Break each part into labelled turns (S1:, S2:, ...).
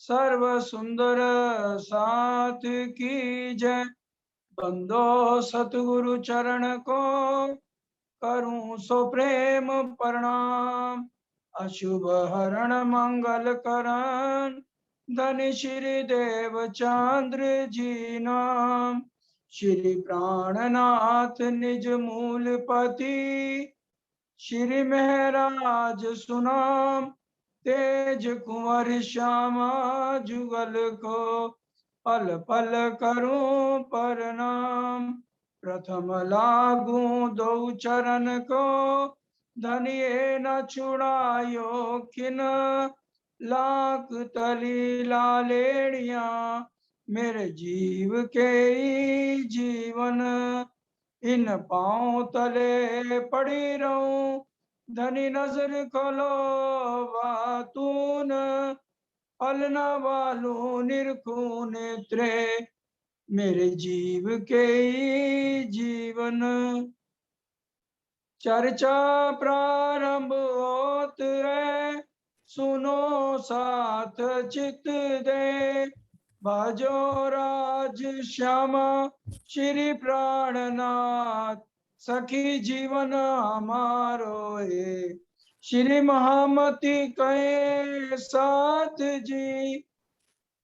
S1: सर्व सुंदर साथ की जय। बंदो सतगुरु चरण को करूं सो प्रेम प्रणाम। अशुभ हरण मंगल करण धन श्री देव चंद्र जी नाम। श्री प्राणनाथ निज मूल पति श्री महराज सुनाम। तेज कुंवर श्यामा जुगल को पल पल करूं प्रणाम। प्रथम लागू दो चरण को धनिये न छुड़ायो किन। लाख तली लालेड़िया मेरे जीव के जीवन। इन पांव तले पड़ी रहूं धनी नजर खोलो बातून। पलना वालू निरखू नेत्रे मेरे जीव के जीवन। चर्चा प्रारंभ होत है सुनो साथ चित दे। बाजो राज श्यामा श्री प्राणनाथ सखी जीवन हमारो है। श्री महामती कहे साथ जी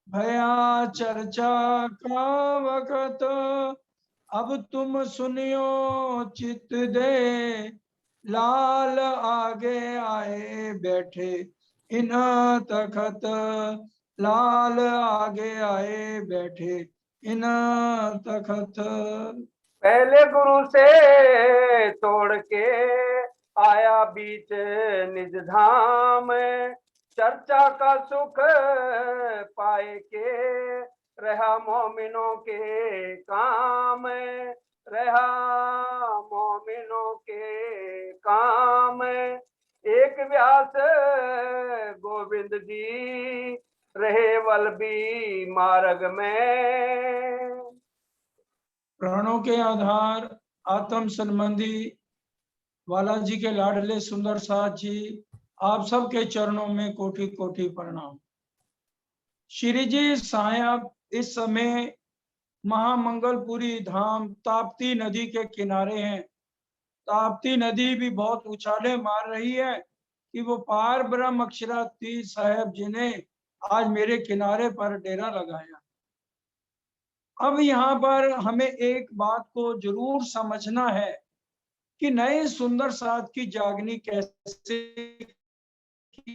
S1: भया चर्चा का वक्त। अब तुम सुनियो चित दे। लाल आगे आए बैठे इन तखत। लाल आगे आए बैठे इन तखत।
S2: पहले गुरु से तोड़ के आया बीच निज धाम। चर्चा का सुख पाए के रहा मोमिनों के काम। रहा मोमिनों के काम। एक व्यास गोविंद जी रहे वल्लभी मार्ग में।
S1: प्राणों के आधार आत्म संबंधी बालाजी के लाडले सुंदर साथ जी आप सबके चरणों में कोटि कोटि प्रणाम। श्री जी साहब इस समय महामंगलपुरी धाम ताप्ती नदी के किनारे हैं। ताप्ती नदी भी बहुत उछाले मार रही है कि वो पार ब्रह्म अक्षरातीत साहब जी ने आज मेरे किनारे पर डेरा लगाया। अब यहाँ पर हमें एक बात को जरूर समझना है कि नए सुंदर साथ की जागनी कैसे की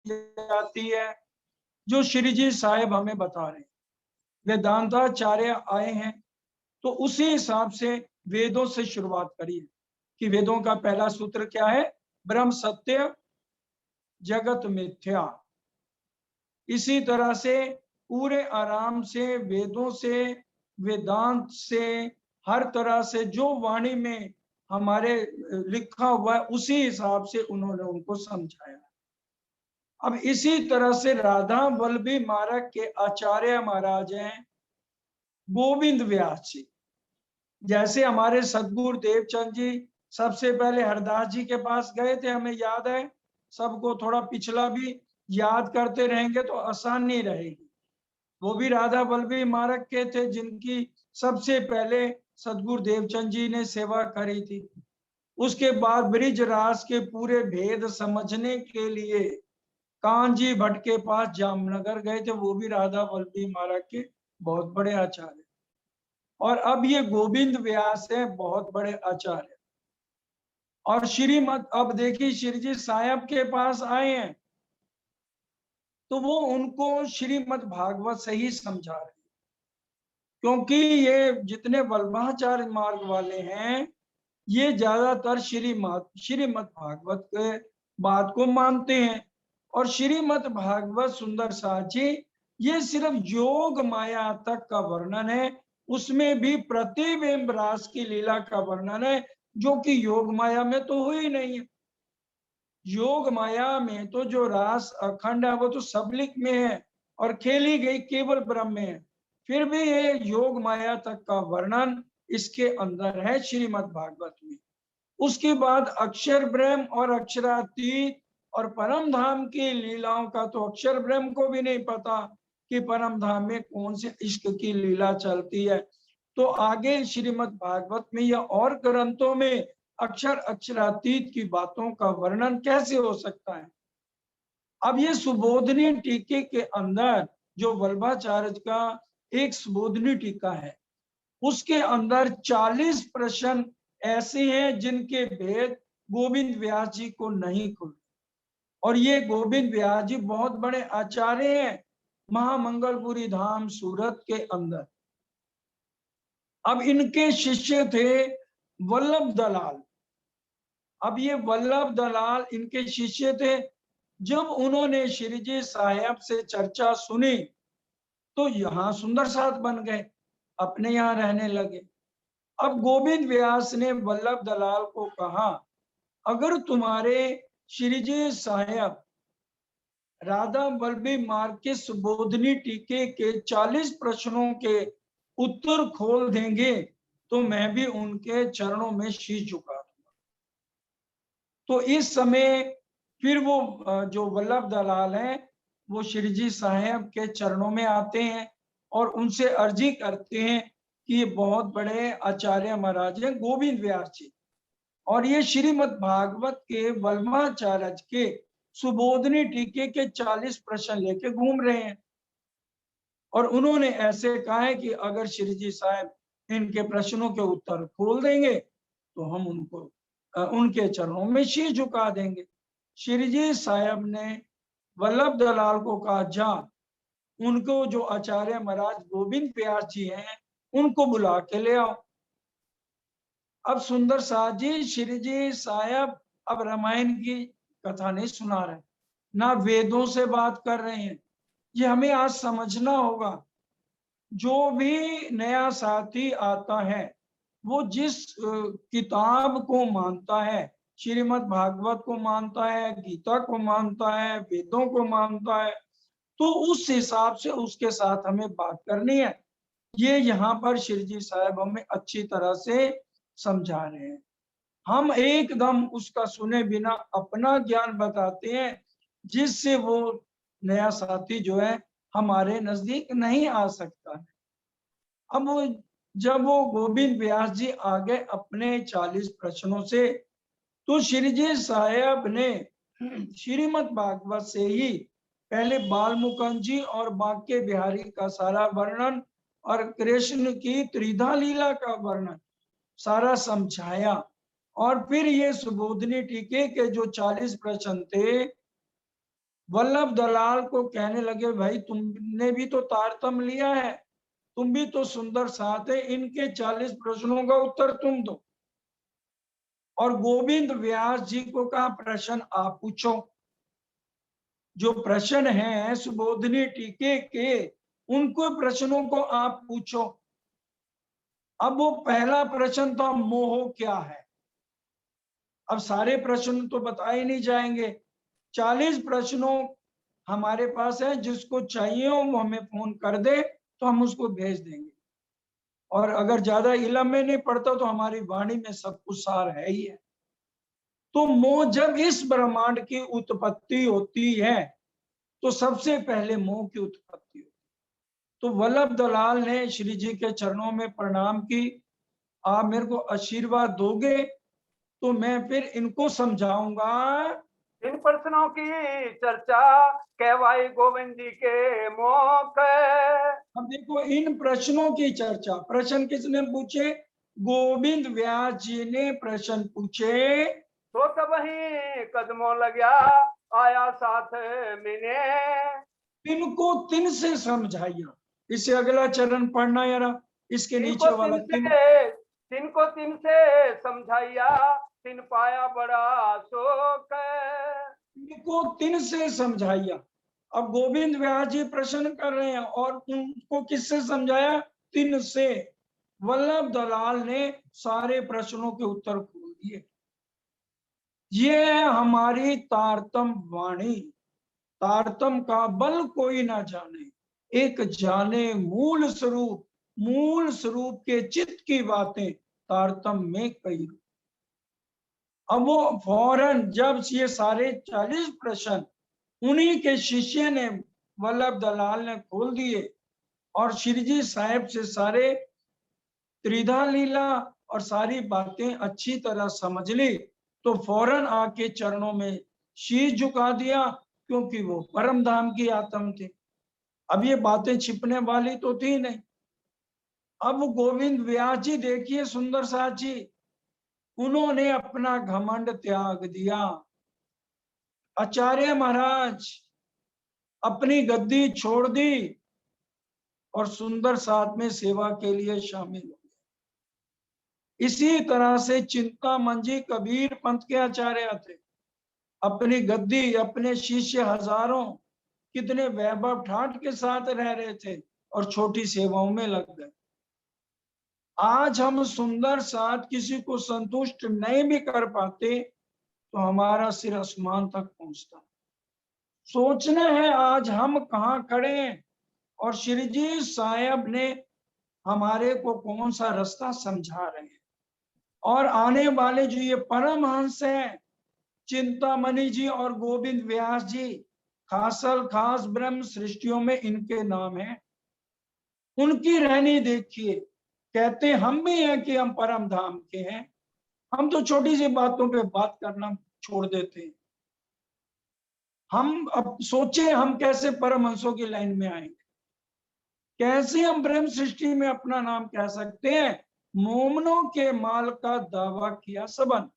S1: जाती है, जो श्री जी साहब हमें बता रहे हैं। वेदांताचार्य आए हैं तो उसी हिसाब से वेदों से शुरुआत करिए कि वेदों का पहला सूत्र क्या है? ब्रह्म सत्य जगत मिथ्या। इसी तरह से पूरे आराम से वेदों से वेदांत से हर तरह से जो वाणी में हमारे लिखा हुआ है उसी हिसाब से उन्होंने उनको समझाया। अब इसी तरह से राधा वल्लभी मार्ग के आचार्य महाराज हैं गोविंद व्यास जी। जैसे हमारे सदगुरु देवचंद जी सबसे पहले हरदास जी के पास गए थे, हमें याद है। सबको थोड़ा पिछला भी याद करते रहेंगे तो आसानी रहेगी। वो भी राधा वल्लभी मार्ग के थे जिनकी सबसे पहले सदगुरु देवचंद जी ने सेवा करी थी। उसके बाद ब्रिज रास के पूरे भेद समझने के लिए कांजी भट्ट के पास जामनगर गए थे। वो भी राधा वल्लभी मार्ग के बहुत बड़े आचार्य। और अब ये गोविंद व्यास है, बहुत बड़े आचार्य। और श्रीमद अब देखिए श्री जी साहब के पास आए हैं तो वो उनको श्रीमद भागवत से ही समझा रहे हैं, क्योंकि ये जितने वल्लभाचार्य मार्ग वाले हैं ये ज्यादातर श्रीमद भागवत के बात को मानते हैं। और श्रीमद भागवत सुंदर साची ये सिर्फ योग माया तक का वर्णन है। उसमें भी प्रतिबिंब रास की लीला का वर्णन है, जो कि योग माया में तो हुई नहीं है। योग माया में तो जो रास अखंड है वो तो सबलिक में है और खेली गई केवल ब्रह्म में है। फिर भी ये योग माया तक का वर्णन इसके अंदर है श्रीमद् भागवत में। उसके बाद अक्षर ब्रह्म और अक्षरातीत और परम धाम की लीलाओं का तो अक्षर ब्रह्म को भी नहीं पता कि परम धाम में कौन से इश्क की लीला चलती है। तो आगे श्रीमद् भागवत में या और ग्रंथों में अक्षर अक्षरातीत की बातों का वर्णन कैसे हो सकता है। अब ये सुबोधनी टीके के अंदर जो वल्लभाचार्य का एक सुबोधनी टीका है, उसके अंदर 40 प्रश्न ऐसे हैं जिनके भेद गोविंद व्यास जी को नहीं खुले। और ये गोविंद व्यास जी बहुत बड़े आचार्य हैं महामंगलपुरी धाम सूरत के अंदर। अब इनके शिष्य थे वल्लभ दलाल। अब ये वल्लभ दलाल इनके शिष्य थे। जब उन्होंने श्री जी साहब से चर्चा सुनी तो यहाँ सुंदर साथ बन गए, अपने यहाँ रहने लगे। अब गोविंद व्यास ने वल्लभ दलाल को कहा, अगर तुम्हारे श्री जी साहब राधा वल्लभी मार्ग के सुबोधनी टीके के 40 प्रश्नों के उत्तर खोल देंगे तो मैं भी उनके चरणों में शीश झुका दूंगा। तो इस समय फिर वो जो वल्लभ दलाल हैं वो श्री जी साहब के चरणों में आते हैं और उनसे अर्जी करते हैं कि ये बहुत बड़े आचार्य महाराज हैं गोविंद व्यास जी, और ये श्रीमद् भागवत के वल्लभाचार्य के सुबोधनी टीके के 40 प्रश्न लेके घूम रहे हैं। और उन्होंने ऐसे कहा है कि अगर श्री जी साहब इनके प्रश्नों के उत्तर खोल देंगे तो हम उनको उनके चरणों में शीश झुका देंगे। श्री जी साहब ने वल्लभ दलाल को कहा, जा उनको जो आचार्य महाराज गोविंद व्यास जी हैं उनको बुला के ले आओ। अब सुंदर साथ जी श्री जी साहब अब रामायण की कथा नहीं सुना रहे, ना वेदों से बात कर रहे हैं। ये हमें आज समझना होगा। जो भी नया साथी आता है वो जिस किताब को मानता है, श्रीमद् भागवत को मानता है, गीता को मानता है, वेदों को मानता है, तो उस हिसाब से उसके साथ हमें बात करनी है। ये यहाँ पर श्री जी साहब हमें अच्छी तरह से समझा रहे हैं। हम एकदम उसका सुने बिना अपना ज्ञान बताते हैं, जिससे वो नया साथी जो है हमारे नजदीक नहीं आ सकता है। अब जब वो गोविंद व्यास जी आ गए अपने 40 प्रश्नों से, तो श्री जी साहब ने श्रीमद् भागवत से ही पहले बाल मुकुंद जी और बांके बिहारी का सारा वर्णन और कृष्ण की त्रिधा लीला का वर्णन सारा समझाया। और फिर ये सुबोधनी टीके के जो 40 प्रश्न थे, वल्लभ दलाल को कहने लगे, भाई तुमने भी तो तारतम्य लिया है, तुम भी तो सुंदर साथ है, इनके 40 प्रश्नों का उत्तर तुम दो। और गोविंद व्यास जी को कहा, प्रश्न आप पूछो। जो प्रश्न है सुबोधनी टीके के, उनको प्रश्नों को आप पूछो। अब वो पहला प्रश्न था, मोह क्या है। अब सारे प्रश्न तो बताए नहीं जाएंगे, 40 प्रश्नों हमारे पास है, जिसको चाहिए हो वो हमें फोन कर दे तो हम उसको भेज देंगे। और अगर ज्यादा इलम में नहीं पड़ता तो हमारी वाणी में सब कुछ सार है ही है। तो मोह, जब इस ब्रह्मांड की उत्पत्ति होती है तो सबसे पहले मोह की उत्पत्ति होती है। तो वल्लभ दलाल ने श्री जी के चरणों में प्रणाम की, आप मेरे को आशीर्वाद दोगे तो मैं फिर इनको समझाऊंगा।
S2: इन प्रश्नों की चर्चा कहवाई गोविंद जी के मुख।
S1: अब देखो इन प्रश्नों की चर्चा, प्रश्न किसने पूछे, गोविंद व्यास जी ने प्रश्न पूछे।
S2: तो तब ही कदमों लग्या आया साथ मिने।
S1: इनको तिन से समझाइया। इससे अगला चरण पढ़ना यारा, इसके नीचे वाला तिन।
S2: तिन को तिन से समझाइया, तिन पाया बड़ा शोक।
S1: इनको तिन से समझाइया। अब गोविंद व्यास जी प्रश्न कर रहे हैं और उनको किससे समझाया, तिन से। वल्लभ दलाल ने सारे प्रश्नों के उत्तर खोल दिए। ये है हमारी तारतम वाणी। तारतम का बल कोई ना जाने, एक जाने मूल स्वरूप। मूल स्वरूप के चित्त की बातें तारतम में कई। अब वो फौरन जब ये सारे 40 प्रश्न उन्हीं के शिष्य ने, वल्लभ दलाल ने खोल दिए और श्री जी साहब से सारे त्रिधा लीला और सारी बातें अच्छी तरह समझ ली, तो फौरन आके चरणों में शीश झुका दिया, क्योंकि वो परम धाम की आत्म थे। अब ये बातें छिपने वाली तो थी नहीं। अब गोविंद व्यास जी देखिए, सुंदर साथ जी, उन्होंने अपना घमंड त्याग दिया। आचार्य महाराज अपनी गद्दी छोड़ दी और सुंदर साथ में सेवा के लिए शामिल हो गए। इसी तरह से चिंतामन जी कबीर पंथ के आचार्य थे। अपनी गद्दी, अपने शिष्य हजारों, कितने वैभव ठाठ के साथ रह रहे थे और छोटी सेवाओं में लग गए। आज हम सुंदर साथ किसी को संतुष्ट नहीं भी कर पाते तो हमारा सिर आसमान तक पहुंचता। सोचना है आज हम कहाँ खड़े हैं और श्री जी साहब ने हमारे को कौन सा रास्ता समझा रहे हैं। और आने वाले जो ये परमहंस हैं, चिंतामणि जी और गोविंद व्यास जी, खासल खास ब्रह्म सृष्टियों में इनके नाम है। उनकी रहनी देखिए, कहते हम भी हैं कि हम परम धाम के हैं, हम तो छोटी सी बातों पे बात करना छोड़ देते हैं। हम अब सोचे हम कैसे परमहंसों की लाइन में आएंगे, कैसे हम ब्रह्म सृष्टि में अपना नाम कह सकते हैं। मोमनों के माल का दावा किया सबन।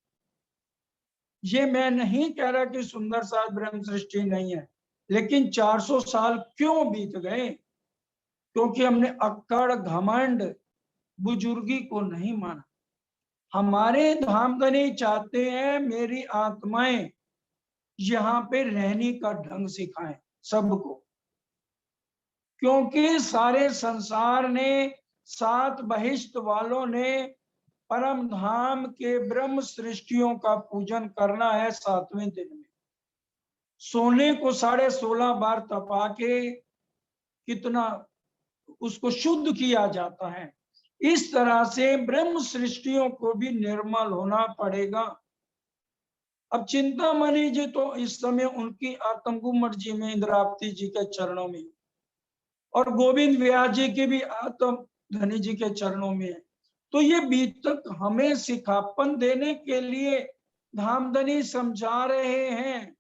S1: ये मैं नहीं कह रहा कि सुंदर साथ ब्रह्म सृष्टि नहीं है, लेकिन 400 साल क्यों बीत गए? क्योंकि हमने अक्कड़ घमंड बुजुर्गी को नहीं माना। हमारे धामधनी चाहते हैं मेरी आत्माएं यहाँ पे रहने का ढंग सिखाएं सबको, क्योंकि सारे संसार ने, 7 बहिष्ठ वालों ने परम धाम के ब्रह्म सृष्टियों का पूजन करना है 7वें दिन में। सोने को 16.5 बार तपा के कितना उसको शुद्ध किया जाता है, इस तरह से ब्रह्म सृष्टियों को भी निर्मल होना पड़ेगा। अब चिंतामणि जी तो इस समय उनकी आत्मगुमठ जी में, इंद्रावती जी के चरणों में, और गोविंद व्यास जी की भी आत्म धनी जी के चरणों में है। तो ये बीतक हमें सिखापन देने के लिए धामधनी समझा रहे हैं।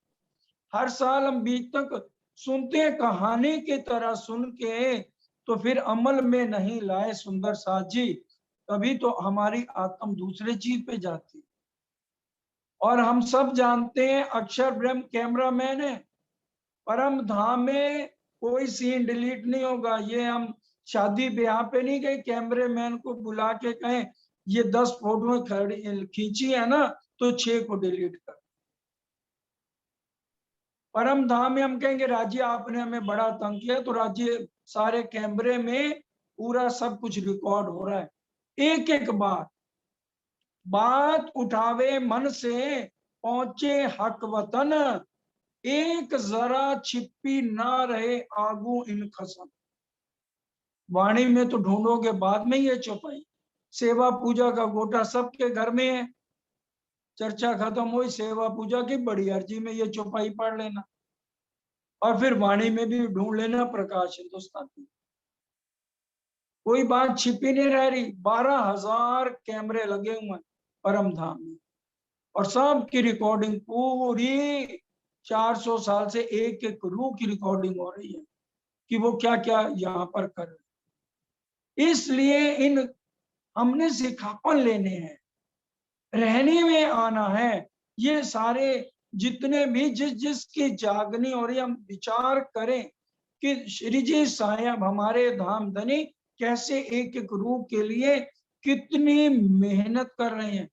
S1: हर साल हम बीतक सुनते हैं, कहानी की तरह सुन के तो फिर अमल में नहीं लाए सुंदर साथ जी, तभी तो हमारी आत्म दूसरे चीज पे जाती। और हम सब जानते हैं अक्षर ब्रह्म कैमरामैन है, परम धाम में कोई सीन डिलीट नहीं होगा। ये हम शादी ब्याह पे नहीं गए कैमरे मैन को बुला के कहें ये 10 फोटो खींची है ना तो 6 को डिलीट कर। परम धाम में हम कहेंगे राज्य आपने हमें बड़ा तंग किया, तो राज्य सारे कैमरे में पूरा सब कुछ रिकॉर्ड हो रहा है। एक एक बात उठावे मन से, पहुंचे हक वतन, एक जरा छिपी ना रहे आगू इन खसम। वाणी में तो ढूंढोगे बाद में ये चौपाई। सेवा पूजा का गोटा सबके घर में है, चर्चा खत्म हुई सेवा पूजा की, बड़ी अर्जी में ये चौपाई पढ़ लेना और फिर वाणी में भी ढूंढ लेना प्रकाश हिंदुस्तान की। कोई बात छिपी नहीं रह रही। 12,000 कैमरे लगे हुए हैं परम धाम में और सब की रिकॉर्डिंग पूरी 400 साल से एक एक रूह की रिकॉर्डिंग हो रही है कि वो क्या क्या यहाँ पर कर रहे। इसलिए इन हमने सिखापन लेने हैं, रहने में आना है। ये सारे जितने भी जिसकी जागनी हो रही, हम विचार करें कि श्री जी साहब हमारे धाम धनी कैसे एक एक रूह के लिए कितनी मेहनत कर रहे हैं।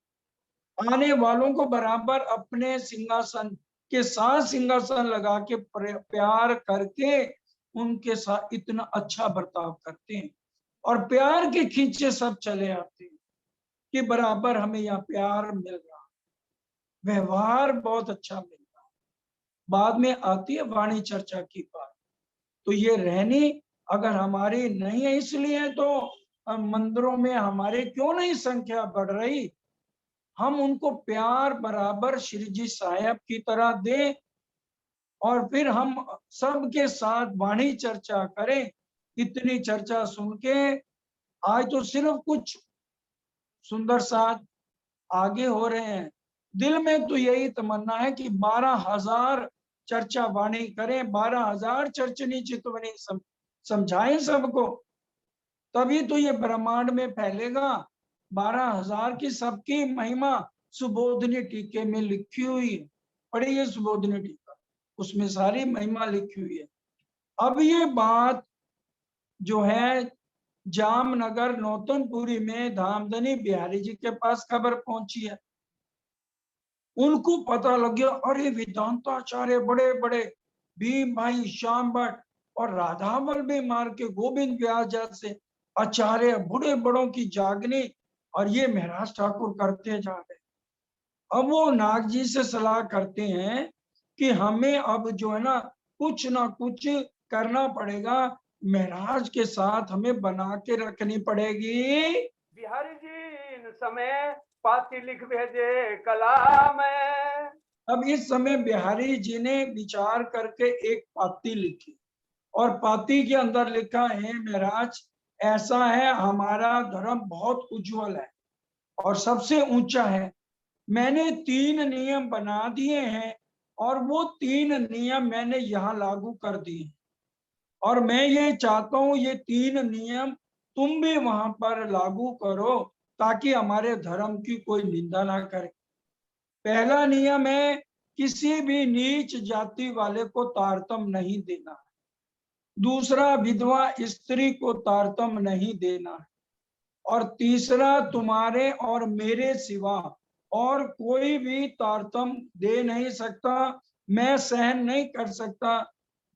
S1: आने वालों को बराबर अपने सिंहासन के साथ सिंहासन लगा के प्यार करके उनके साथ इतना अच्छा बर्ताव करते हैं और प्यार के खींचे सब चले आते हैं कि बराबर हमें यहाँ प्यार मिल रहा, व्यवहार बहुत अच्छा मिल रहा। बाद में आती है वाणी चर्चा की बात। तो ये रहनी अगर हमारी नहीं है, इसलिए तो मंदिरों में हमारे क्यों नहीं संख्या बढ़ रही। हम उनको प्यार बराबर श्री जी साहब की तरह दें और फिर हम सबके साथ वाणी चर्चा करें। इतनी चर्चा सुन के आज तो सिर्फ कुछ सुंदर साथ आगे हो रहे हैं। दिल में तो यही तमन्ना है कि 12,000 चर्चा वाणी करें, 12,000 चर्चनी चितवनी समझाएं सबको, तभी तो ये ब्रह्मांड में फैलेगा। 12,000 की सबकी महिमा सुबोधनी टीके में लिखी हुई है। पढ़िए सुबोधनी टीका, उसमें सारी महिमा लिखी हुई है। अब ये बात जो है जामनगर नौतनपुरी में धामधनी बिहारी जी के पास खबर पहुंची है। उनको पता लग गया, अरे वेदांताचार्य बड़े बड़े भीम भाई, श्याम भट्ट और राधावल भी मार के गोविंद व्यास जैसे आचार्य बड़े बड़ों की जागनी, और ये महाराज ठाकुर करते जा रहे। अब वो नाग जी से सलाह करते हैं कि हमें अब जो है ना कुछ करना पड़ेगा, महाराज के साथ हमें बना के रखनी पड़ेगी।
S2: बिहारी जी इन समय पाती लिख भेजे कला में।
S1: अब इस समय बिहारी जी ने विचार करके एक पाती लिखी, और पाती के अंदर लिखा है, महाराज ऐसा है, हमारा धर्म बहुत उज्जवल है और सबसे ऊंचा है। मैंने 3 नियम बना दिए हैं और वो 3 नियम मैंने यहाँ लागू कर दिए, और मैं ये चाहता हूँ ये 3 नियम तुम भी वहां पर लागू करो ताकि हमारे धर्म की कोई निंदा ना करे। पहला नियम है, किसी भी नीच जाति वाले को तारतम नहीं देना। दूसरा, विधवा स्त्री को तारतम नहीं देना। और तीसरा, तुम्हारे और मेरे सिवा और कोई भी तारतम दे नहीं सकता। मैं सहन नहीं कर सकता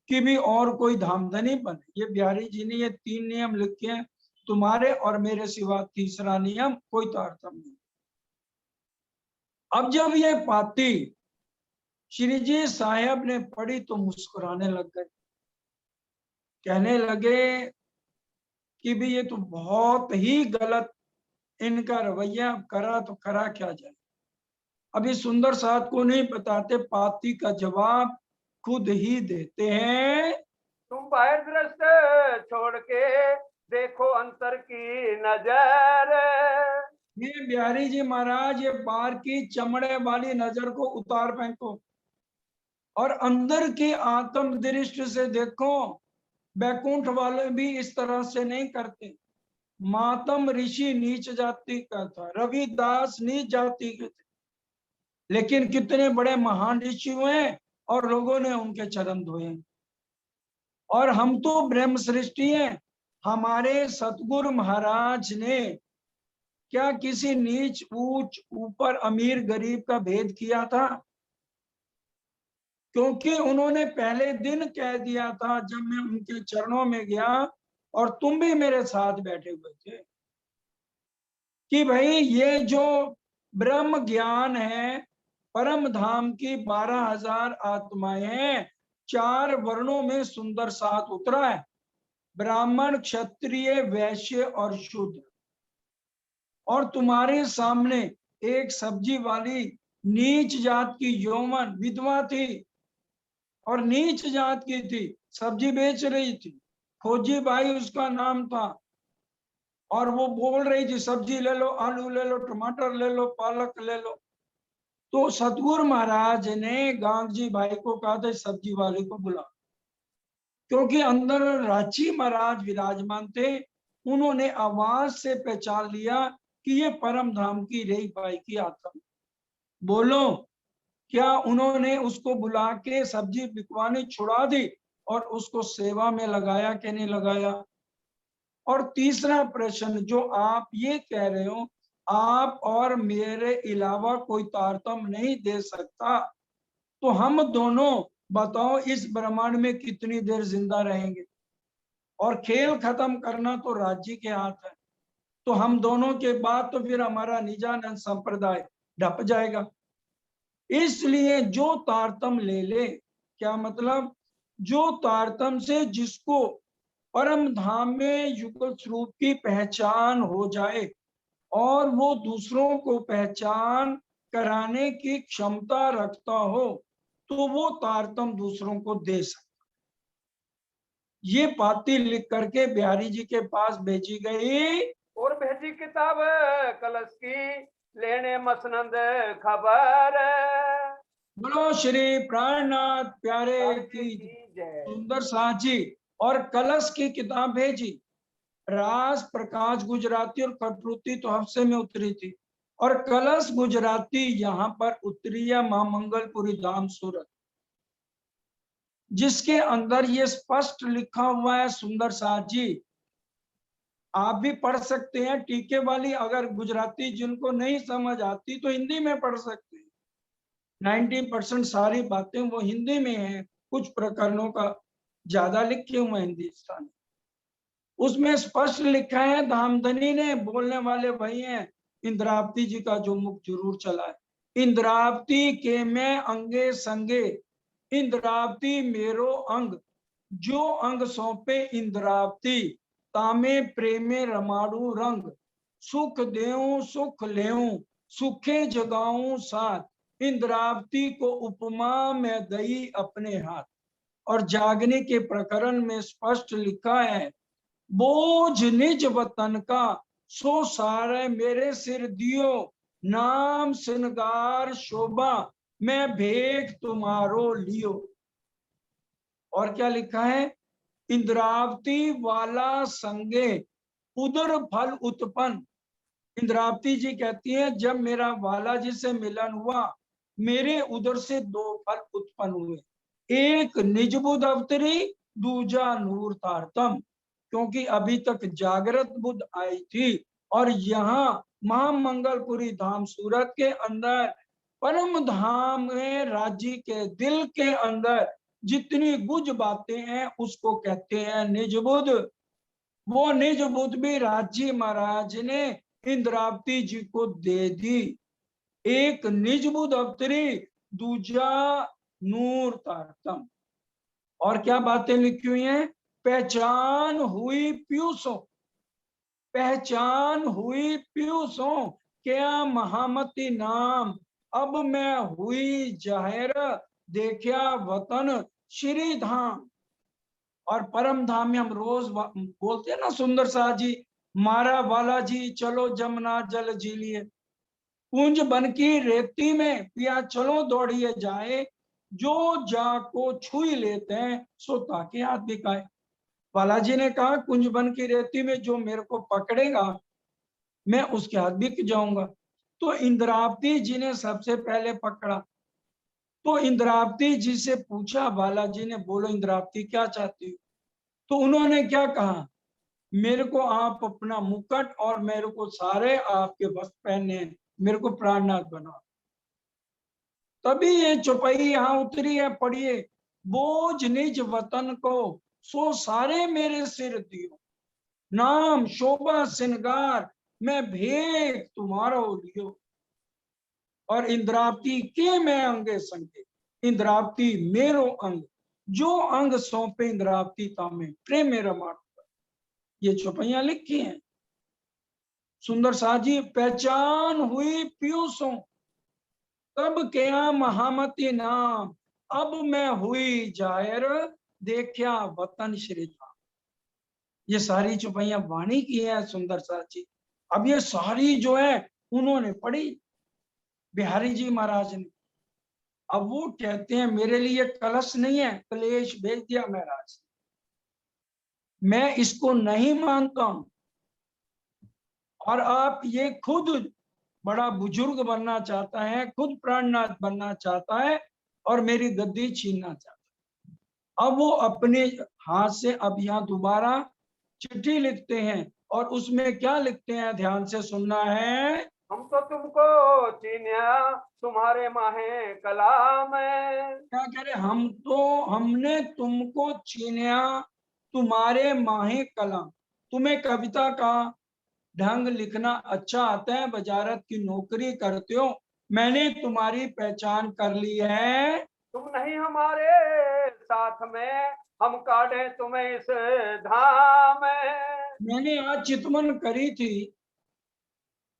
S1: कि भी और कोई धामधनी बने। ये बिहारी जी ने ये 3 नियम लिखे हैं, तुम्हारे और मेरे सिवा तीसरा नियम कोई तारतम नहीं। अब जब ये पाती श्री जी साहब ने पढ़ी तो मुस्कुराने लग गए, कहने लगे कि भी ये तो बहुत ही गलत इनका रवैया, करा तो करा क्या जाए। अभी सुंदर साथ को नहीं बताते, पाती का जवाब खुद ही देते हैं।
S2: तुम बाहर दृष्टि छोड़ के देखो अंतर की नजर।
S1: ये बिहारी जी महाराज, ये बाहर की चमड़े वाली नजर को उतार फेंको और अंदर की आत्म दृष्टि से देखो। बैकुंठ वाले भी इस तरह से नहीं करते। मातम ऋषि नीच जाति का था, रविदास नीच जाति के थे, लेकिन कितने बड़े महान ऋषि हुए और लोगों ने उनके चरण धोए। और हम तो ब्रह्म सृष्टि हैं। हमारे सतगुरु महाराज ने क्या किसी नीच ऊंच ऊपर अमीर गरीब का भेद किया था? क्योंकि उन्होंने पहले दिन कह दिया था जब मैं उनके चरणों में गया, और तुम भी मेरे साथ बैठे हुए थे, कि भाई ये जो ब्रह्म ज्ञान है, परम धाम की 12,000 आत्माएं हैं, 4 वर्णों में सुंदर साथ उतरा है, ब्राह्मण, क्षत्रिय, वैश्य और शूद्र। और तुम्हारे सामने एक सब्जी वाली नीच जात की यौवन विधवा थी, और नीच जात की थी, सब्जी बेच रही थी, खोजी बाई उसका नाम था, और वो बोल रही थी सब्जी ले लो, आलू ले लो, टमाटर ले लो, पालक ले लो। तो सतगुरु महाराज ने गांगजी भाई को कहा था सब्जी वाले को बुला, क्योंकि अंदर रांची महाराज विराजमान थे। उन्होंने आवाज से पहचान लिया कि ये परम धाम की रेई बाई की आत्मा। बोलो, क्या उन्होंने उसको बुला के सब्जी बिकवानी छुड़ा दी और उसको सेवा में लगाया कि नहीं लगाया? और तीसरा प्रश्न जो आप ये कह रहे हो, आप और मेरे अलावा कोई तारतम नहीं दे सकता, तो हम दोनों बताओ इस ब्रह्मांड में कितनी देर जिंदा रहेंगे? और खेल खत्म करना तो राज्य के हाथ है। तो हम दोनों के बाद तो फिर हमारा निजानंद संप्रदाय ढप जाएगा। इसलिए जो तारतम ले ले, क्या मतलब? जो तारतम से जिसको परम धाम में युगल स्वरूप की पहचान हो जाए, और वो दूसरों को पहचान कराने की क्षमता रखता हो तो वो तारतम दूसरों को दे सकता। ये पाती लिख करके बिहारी जी के पास भेजी गई
S2: और भेजी किताब कलश की लेने मसनंद खबर।
S1: बोलो श्री प्राणनाथ प्यारे की
S2: जय।
S1: सुंदर साची। और कलश की किताब भेजी। रास प्रकाश गुजराती और कटरुती तो हफ्ते में उतरी थी, और कलश गुजराती यहाँ पर उतरी है महामंगलपुरी धाम सूरत, जिसके अंदर ये स्पष्ट लिखा हुआ है सुंदर साथ जी। आप भी पढ़ सकते हैं टीके वाली, अगर गुजराती जिनको नहीं समझ आती तो हिंदी में पढ़ सकते हैं। 90% सारी बातें वो हिंदी में है, कुछ प्रकरणों का ज्यादा लिखे हुए हिंदुस्तानी। उसमें स्पष्ट लिखा है, धामधनी ने बोलने वाले वही हैं, इंद्रावती जी का जो मुख जरूर चला है। इंद्रावती के मैं अंगे संगे, इंद्रावती मेरो अंग, जो अंग सौंपे इंद्रावती, तामे प्रेमे रमाड़ू रंग, सुख देऊं सुख लेऊं, सुखे जगाऊं साथ, इंद्रावती को उपमा में दई अपने हाथ। और जागने के प्रकरण में स्पष्ट लिखा है, बोझ निज वतन का सो सारे मेरे सिर दियो, नाम श्रृंगार शोभा मैं भेख तुम्हारो लियो। और क्या लिखा है, इंद्रावती वाला संगे उदर फल उत्पन्न। इंद्रावती जी कहती है, जब मेरा वाला जी से मिलन हुआ, मेरे उदर से दो फल उत्पन्न हुए, एक निज बुध अवतरी, दूजा नूर तारतम। क्योंकि अभी तक जागृत बुद्ध आई थी, और यहाँ महामंगलपुरी धाम सूरत के अंदर परम धाम है, राज्य के दिल के अंदर जितनी गुज बातें हैं उसको कहते हैं निज बुद्ध। वो निज बुद्ध भी राज्य महाराज ने इंद्रावती जी को दे दी। एक निज बुद्ध अवतरी, दूजा नूर तारतम। और क्या बातें लिखी हुई हैं, पहचान हुई पीयूषों, पहचान हुई पीयूषों, क्या महामती नाम, अब मैं हुई जाहिर, देखा वतन श्री धाम। और परम धाम में हम रोज बोलते हैं ना सुंदर सा जी, मारा वाला जी चलो जमुना जल जी लिए, कुंज बन की रेती में पिया चलो दौड़िए जाए, जो जा को छुई लेते हैं सो ताके हाथ दिखाए। बालाजी ने कहा, कुंज बन की रेती में जो मेरे को पकड़ेगा मैं उसके हाथ बिक जाऊंगा। तो इंद्रावती जी ने सबसे पहले पकड़ा। तो इंद्रावती जी से पूछा बालाजी ने, बोलो इंद्रावती क्या चाहती हो? तो उन्होंने क्या कहा, मेरे को आप अपना मुकुट और मेरे को सारे आपके वस्त्र पहनने हैं, मेरे को प्राणनाथ बनाओ। तभी ये चौपाई यहाँ उतरी है, पढ़िए, बोझ निज वतन को सो सारे मेरे सिर दियो, नाम शोभा श्रृंगार मैं भेख तुम्हारा लियो। और इंद्रावती के मैं अंगे संगे, इंद्रावती मेरो अंग, जो अंग सौंपे इंद्रावती तामे प्रेम मेरा मार। ये चौपाइयां लिखी हैं सुंदर साजी। पहचान हुई पीयूषों, तब क्या महामती नाम, अब मैं हुई जाहिर, देखा वतन श्री धाम। ये सारी चौपाइयां वाणी की है सुंदर साची। अब ये सारी जो है उन्होंने पढ़ी बिहारी जी महाराज ने। अब वो कहते हैं, मेरे लिए कलश नहीं है, क्लेश भेज दिया महाराज, मैं इसको नहीं मानता हूं। और आप ये खुद बड़ा बुजुर्ग बनना चाहता है, खुद प्राणनाथ बनना चाहता है और मेरी गद्दी छीनना चाहता है। अब वो अपने हाथ से अब यहाँ दोबारा चिट्ठी लिखते हैं, और उसमें क्या लिखते हैं ध्यान से सुनना है।
S2: हम तो तुमको चीन्या तुम्हारे माहे कलाम।
S1: क्या कह रहे, हमने तुमको छीना तुम्हारे माहे कलम। तुम्हें कविता का ढंग लिखना अच्छा आता है, वजारत की नौकरी करते हो, मैंने तुम्हारी पहचान कर ली है।
S2: तुम नहीं हमारे साथ में, हम काढ़े तुम्हें इस धाम।
S1: मैंने आज चितवन करी थी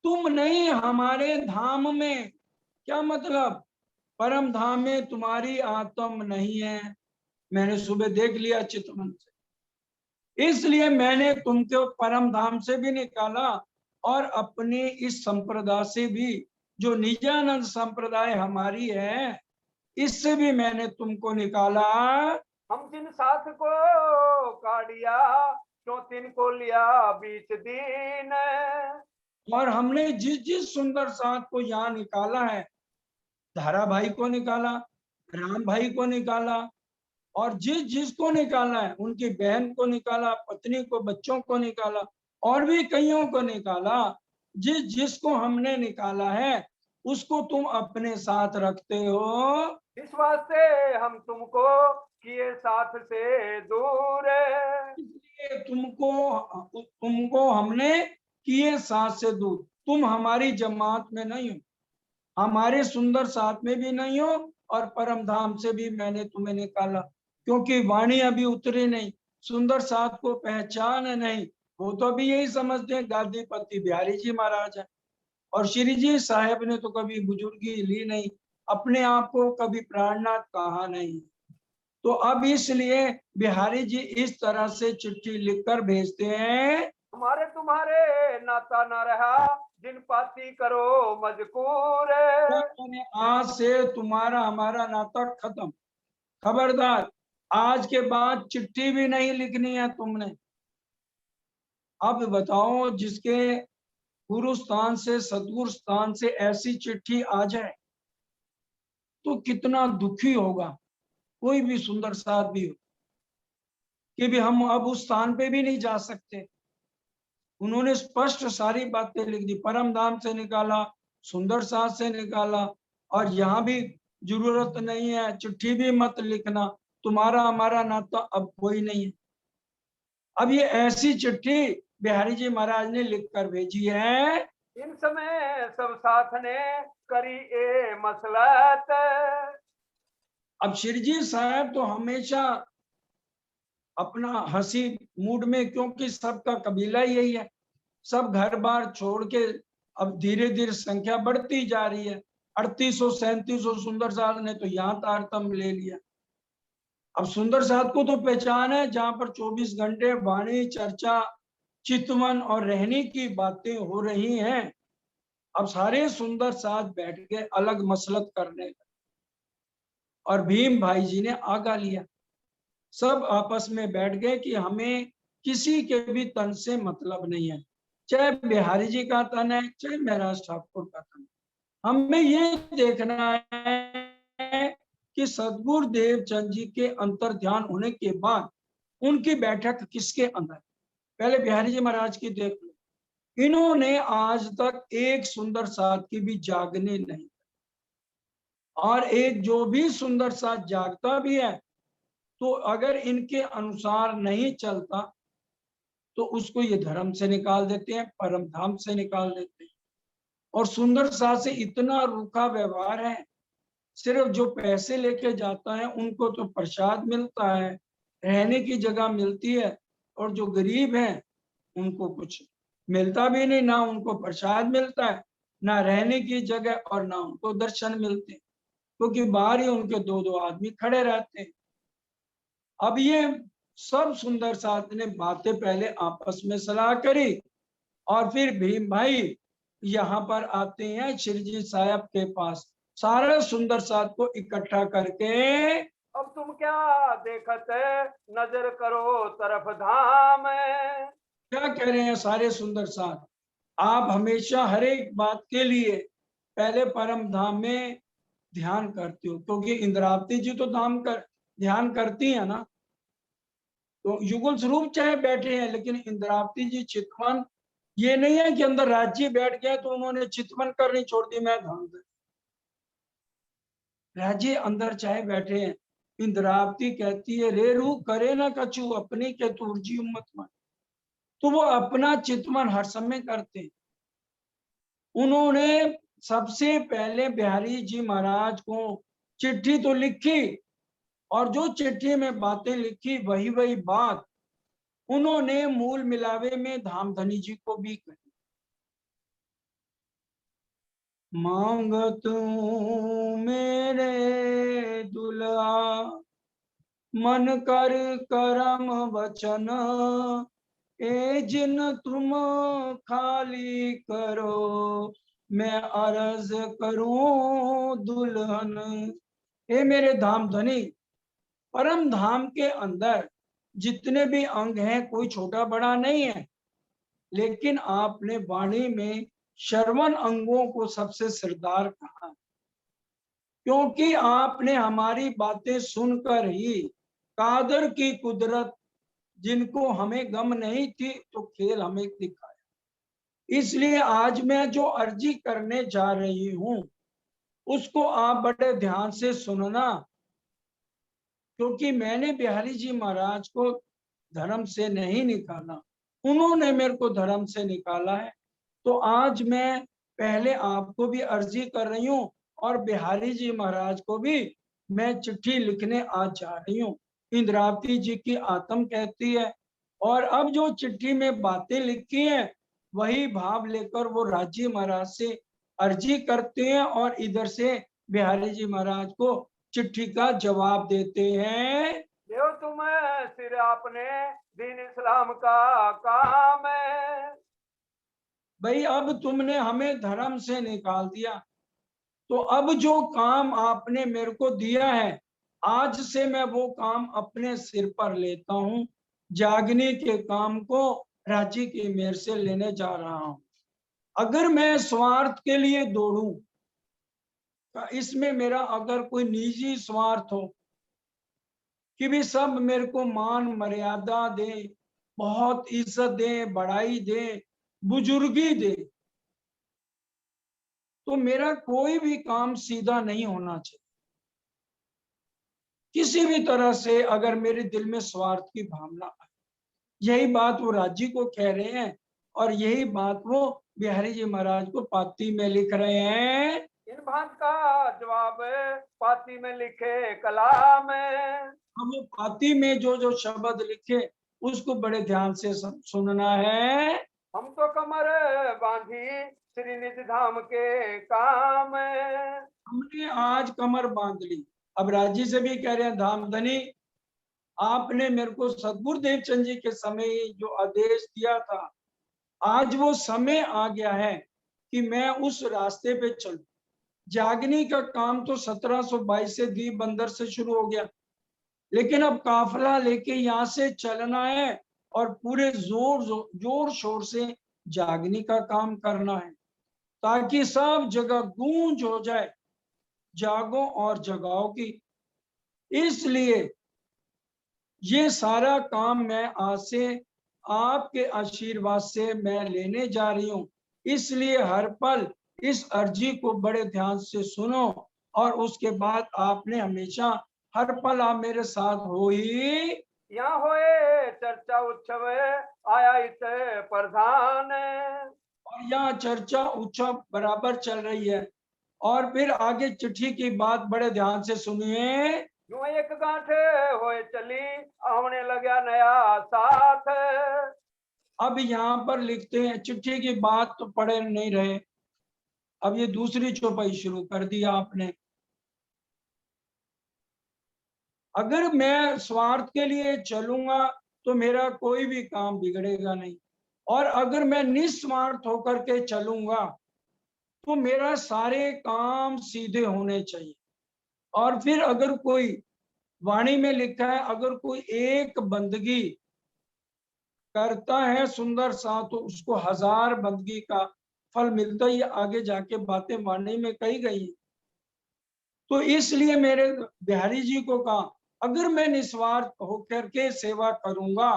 S1: तुम नहीं हमारे धाम में। क्या मतलब? परम धाम में तुम्हारी आत्म नहीं है, मैंने सुबह देख लिया चितवन से, इसलिए मैंने तुमको परम धाम से भी निकाला और अपने इस संप्रदाय से भी, जो निजानंद संप्रदाय हमारी है, इससे भी मैंने तुमको निकाला।
S2: हम जिन साथ को काढ़िया, क्यों तिन को लिया बीच दीन।
S1: और हमने जिस जिस सुंदर साथ को यहाँ निकाला है, धारा भाई को निकाला, राम भाई को निकाला, और जिस जिसको निकाला है, उनकी बहन को निकाला, पत्नी को, बच्चों को निकाला, और भी कईयों को निकाला। जिस जिसको हमने निकाला है उसको तुम अपने साथ रखते हो,
S2: इस वास्ते हम तुमको किए साथ से दूर।
S1: इसलिए तुमको हमने किए साथ से दूर। तुम हमारी जमात में नहीं हो, हमारे सुंदर साथ में भी नहीं हो, और परम धाम से भी मैंने तुम्हें निकाला, क्योंकि वाणी अभी उतरी नहीं, सुंदर साथ को पहचान नहीं। वो तो अभी यही समझते हैं गादीपति बिहारी जी महाराज है, और श्री जी साहेब ने तो कभी बुजुर्गी ली नहीं, अपने आप को कभी प्राणनाथ कहा नहीं। तो अब इसलिए बिहारी जी इस तरह से चिट्ठी लिखकर भेजते हैं,
S2: हमारे तुम्हारे नाता न रहा, जिन पाती करो मजकूर।
S1: आज से तुम्हारा हमारा नाता खत्म, खबरदार, आज के बाद चिट्ठी भी नहीं लिखनी है तुमने। अब बताओ, जिसके गुरु स्थान से, सदगुरु स्थान से ऐसी चिट्ठी आ जाए तो कितना दुखी होगा कोई भी सुंदर साथ भी हो, कि भी हम अब उस स्थान पे भी नहीं जा सकते। उन्होंने स्पष्ट सारी बातें लिख दी, परम धाम से निकाला, सुंदर साथ से निकाला, और यहाँ भी जरूरत नहीं है, चिट्ठी भी मत लिखना, तुम्हारा हमारा नाता अब कोई नहीं है। अब ये ऐसी चिट्ठी बिहारी जी महाराज ने लिखकर भेजी है।
S2: इन समय सब साथ ने करी ए मसलत।
S1: अब श्री जी साहब तो हमेशा अपना हंसी मूड में, क्योंकि सबका कबीला यही है, सब घर बार छोड़ के अब धीरे धीरे संख्या बढ़ती जा रही है। 3800 3700 सुंदर साथ ने तो यहाँ तारतम ले लिया। अब सुंदर साथ को तो पहचान है जहां पर 24 घंटे वाणी, चर्चा, चितवन और रहने की बातें हो रही हैं। अब सारे सुंदर साथ बैठ के अलग मसलत करने, और भीम भाई जी ने आगा लिया, सब आपस में बैठ गए कि हमें किसी के भी तन से मतलब नहीं है, चाहे बिहारी जी का तन है, चाहे महराज ठाकुर का तन है। हमें ये देखना है कि सदगुरु देव चंद जी के अंतर ध्यान होने के बाद उनकी बैठक किसके अंदर, पहले बिहारी जी महाराज की देख लो, इन्होंने आज तक एक सुंदर साथ की भी जागने नहीं, और एक जो भी सुंदर साथ जागता भी है तो अगर इनके अनुसार नहीं चलता तो उसको ये धर्म से निकाल देते हैं, परम धाम से निकाल देते हैं। और सुंदर साथ से इतना रूखा व्यवहार है, सिर्फ जो पैसे लेके जाता है उनको तो प्रसाद मिलता है, रहने की जगह मिलती है, और जो गरीब हैं उनको कुछ मिलता भी नहीं, ना उनको प्रसाद मिलता है, ना रहने की जगह, और ना उनको दर्शन मिलते, क्योंकि बाहर ही उनके दो दो आदमी खड़े रहते हैं। अब ये सब सुंदर साथ ने बातें पहले आपस में सलाह करी, और फिर भीम भाई यहाँ पर आते हैं श्री जी साहब के पास, सारे सुंदर साथ को इकट्ठा करके।
S2: अब तुम क्या देखत नजर करो तरफ धाम।
S1: क्या कह रहे हैं सारे सुंदर साथ, आप हमेशा हर एक बात के लिए पहले परम धाम में ध्यान करते हो, क्योंकि इंद्रावती जी तो धाम कर ध्यान करती है ना, तो युगल स्वरूप चाहे बैठे हैं, लेकिन इंद्रावती जी चितवन, ये नहीं है कि अंदर राज्य बैठ गया तो उन्होंने चितवन करनी छोड़ दी, मैं धाम कर, राज्य अंदर चाहे बैठे हैं। इंद्रावती कहती है, रे रू करे ना कछु अपनी के तुरजी उम्मत में, तो वो अपना चितवन हर समय करते हैं। उन्होंने सबसे पहले बिहारी जी महाराज को चिट्ठी तो लिखी, और जो चिट्ठी में बातें लिखी वही वही बात उन्होंने मूल मिलावे में धामधनी जी को भी कही। मांगत हूँ मेरे दुल्हा, मन कर करम वचन, ए जिन तुम खाली करो, मैं अर्ज करूं दुल्हन। ए मेरे धाम धनी, परम धाम के अंदर जितने भी अंग हैं कोई छोटा बड़ा नहीं है, लेकिन आपने वाणी में श्रवण अंगों को सबसे सरदार कहा, क्योंकि आपने हमारी बातें सुनकर ही कादर की कुदरत, जिनको हमें गम नहीं थी तो खेल हमें दिखाया। इसलिए आज मैं जो अर्जी करने जा रही हूं उसको आप बड़े ध्यान से सुनना, क्योंकि मैंने बिहारी जी महाराज को धर्म से नहीं निकाला, उन्होंने मेरे को धर्म से निकाला है। तो आज मैं पहले आपको भी अर्जी कर रही हूँ और बिहारी जी महाराज को भी मैं चिट्ठी लिखने आज जा रही हूँ। इंद्रावती जी की आत्म कहती है, और अब जो चिट्ठी में बातें लिखी हैं वही भाव लेकर वो राजी महाराज से अर्जी करते हैं और इधर से बिहारी जी महाराज को चिट्ठी का जवाब देते हैं।
S2: देव तुम्हें सिर आपने दीन इस्लाम का काम है।
S1: भाई अब तुमने हमें धर्म से निकाल दिया, तो अब जो काम आपने मेरे को दिया है आज से मैं वो काम अपने सिर पर लेता हूँ। जागने के काम को राज्य की मेहर से लेने जा रहा हूँ। अगर मैं स्वार्थ के लिए दौड़ूं, इसमें मेरा अगर कोई निजी स्वार्थ हो कि भी सब मेरे को मान मर्यादा दे, बहुत इज्जत दे, बड़ाई दे, बुजुर्गी दे, तो मेरा कोई भी काम सीधा नहीं होना चाहिए। किसी भी तरह से अगर मेरे दिल में स्वार्थ की भावना आए, यही बात वो राजी को कह रहे हैं और यही बात वो बिहारी जी महाराज को पाती में लिख रहे हैं।
S2: इन बात का जवाब पाती में लिखे कलाम है।
S1: हम वो पाती में जो जो शब्द लिखे उसको बड़े ध्यान से सुनना है।
S2: हम तो कमर बांधी श्री निधि धाम के काम है।
S1: हमने आज कमर बांध ली। अब राजी से भी कह रहे हैं, धाम धनी आपने मेरे को सतगुरुदेव चंद जी के समय जो आदेश दिया था, आज वो समय आ गया है कि मैं उस रास्ते पे चलूं। जागने का काम तो 1722 से दीप बंदर से शुरू हो गया, लेकिन अब काफिला लेके यहाँ से चलना है और पूरे जोर शोर से जागने का काम करना है, ताकि सब जगह गूंज हो जाए जागो और जगाओ की। इसलिए ये सारा काम मैं आज से आपके आशीर्वाद से मैं लेने जा रही हूँ। इसलिए हर पल इस अर्जी को बड़े ध्यान से सुनो और उसके बाद आपने हमेशा हर पल आप मेरे साथ हो ही।
S2: यहाँ होए चर्चा उत्सव आया इसे प्रधान।
S1: और यहाँ चर्चा उत्सव बराबर चल रही है। और फिर आगे चिट्ठी की बात बड़े ध्यान से सुनिए।
S2: यूं एक गांठ होए चली आमने लगा नया साथ।
S1: अब यहाँ पर लिखते हैं, चिट्ठी की बात तो पढ़े नहीं रहे, अब ये दूसरी चौपाई शुरू कर दिया आपने। अगर मैं स्वार्थ के लिए चलूंगा तो मेरा कोई भी काम बिगड़ेगा नहीं, और अगर मैं निस्वार्थ होकर के चलूंगा तो मेरा सारे काम सीधे होने चाहिए। और फिर अगर कोई वाणी में लिखा है, अगर कोई एक बंदगी करता है सुंदर सा तो उसको 1000 बंदगी का फल मिलता ही। आगे जाके बातें वाणी में कही गई। तो इसलिए मेरे बिहारी जी को कहा, अगर मैं निस्वार्थ होकर के सेवा करूंगा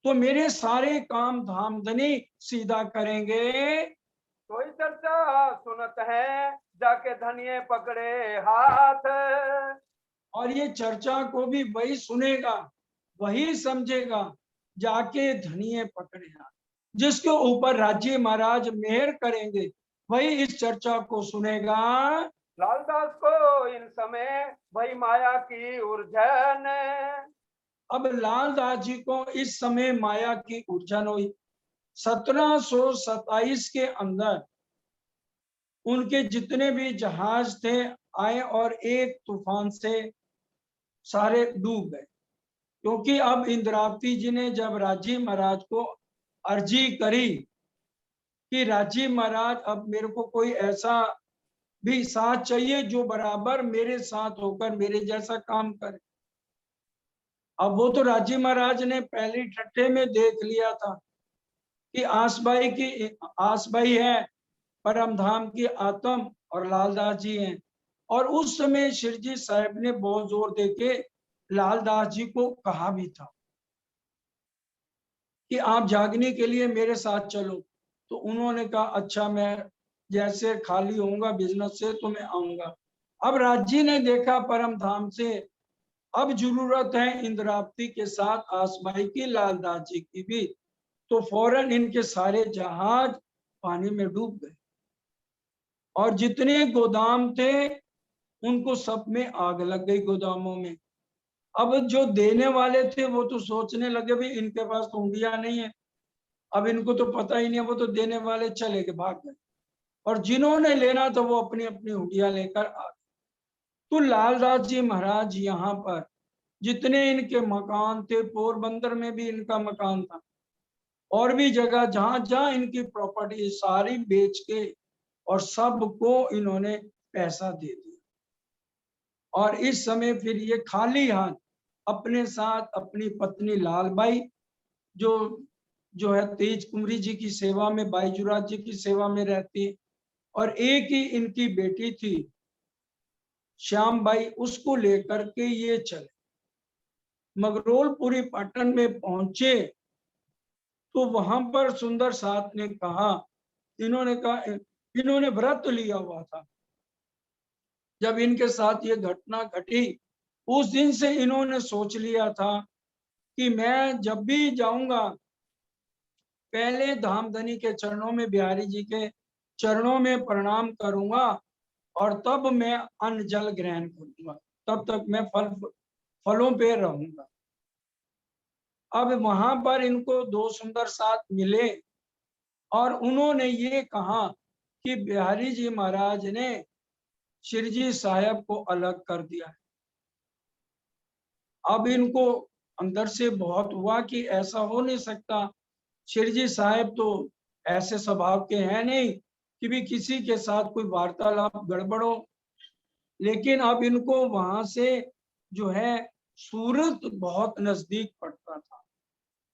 S1: तो मेरे सारे काम धामधनी सीधा करेंगे।
S2: कोई चर्चा सुनत है जाके धनिये पकड़े हाथ।
S1: और ये चर्चा को भी वही सुनेगा, वही समझेगा, जाके धनिये पकड़े हाथ। जिसके ऊपर राज्य महाराज मेहर करेंगे वही इस चर्चा को सुनेगा।
S2: लालदास को इन समय भई माया की उलझन।
S1: अब लालदास जी को इस समय माया की उलझन हुई। 1727 के अंदर उनके जितने भी जहाज थे आए और एक तूफान से सारे डूब गए। क्योंकि अब इंद्रावती जी ने जब राजीव महाराज को अर्जी करी कि राजीव महाराज अब मेरे को कोई ऐसा भी साथ चाहिए जो बराबर मेरे साथ होकर मेरे जैसा काम करे। अब वो तो राजीव महाराज ने पहली ठट्ठे में देख लिया था कि आसबाई है, परम धाम की आत्म और लालदास जी हैं। और उस समय शिरजी साहब ने बहुत जोर देके लालदास जी को कहा भी था कि आप जागने के लिए मेरे साथ चलो। तो उन्होंने कहा अच्छा, मैं जैसे खाली होऊंगा बिजनेस से तो मैं आऊंगा। अब राजी ने देखा परम धाम से अब जरूरत है इंद्रावती के साथ आसमाई की, लालदास जी की भी। तो फौरन इनके सारे जहाज पानी में डूब गए और जितने गोदाम थे उनको सब में आग लग गई गोदामों में। अब जो देने वाले थे वो तो सोचने लगे भाई इनके पास तो हुंडिया नहीं है, अब इनको तो पता ही नहीं है, वो तो देने वाले चले गए, भाग गए। और जिन्होंने लेना था वो अपनी अपनी हुंडिया लेकर आ गए। तो लालदास जी महाराज यहाँ पर जितने इनके मकान थे, पोरबंदर में भी इनका मकान था और भी जगह जहां जहां इनकी प्रॉपर्टी सारी बेच के और सबको इन्होंने पैसा दे दिया। और इस समय फिर ये खाली हाथ अपने साथ अपनी पत्नी लालबाई जो जो है तेज कुमरी जी की सेवा में, बाईजुराज जी की सेवा में रहती है, और एक ही इनकी बेटी थी श्याम बाई, उसको लेकर के ये चले। मगरोलपुरी पटन में पहुंचे तो वहां पर सुंदर साथ ने कहा, इन्होंने व्रत लिया हुआ था जब इनके साथ ये घटना घटी। उस दिन से इन्होंने सोच लिया था कि मैं जब भी जाऊंगा पहले धामधनी के चरणों में, बिहारी जी के चरणों में प्रणाम करूंगा और तब मैं अन्न जल ग्रहण करूंगा, तब तक मैं फलों पे रहूंगा। अब वहां पर इनको दो सुंदर साथ मिले और उन्होंने ये कहा कि बिहारी जी महाराज ने शिरजी साहब को अलग कर दिया है। अब इनको अंदर से बहुत हुआ कि ऐसा हो नहीं सकता, शिरजी साहब तो ऐसे स्वभाव के हैं नहीं कि भी किसी के साथ कोई वार्तालाप गड़बड़ हो। लेकिन अब इनको वहां से जो है सूरत बहुत नजदीक पड़ता था,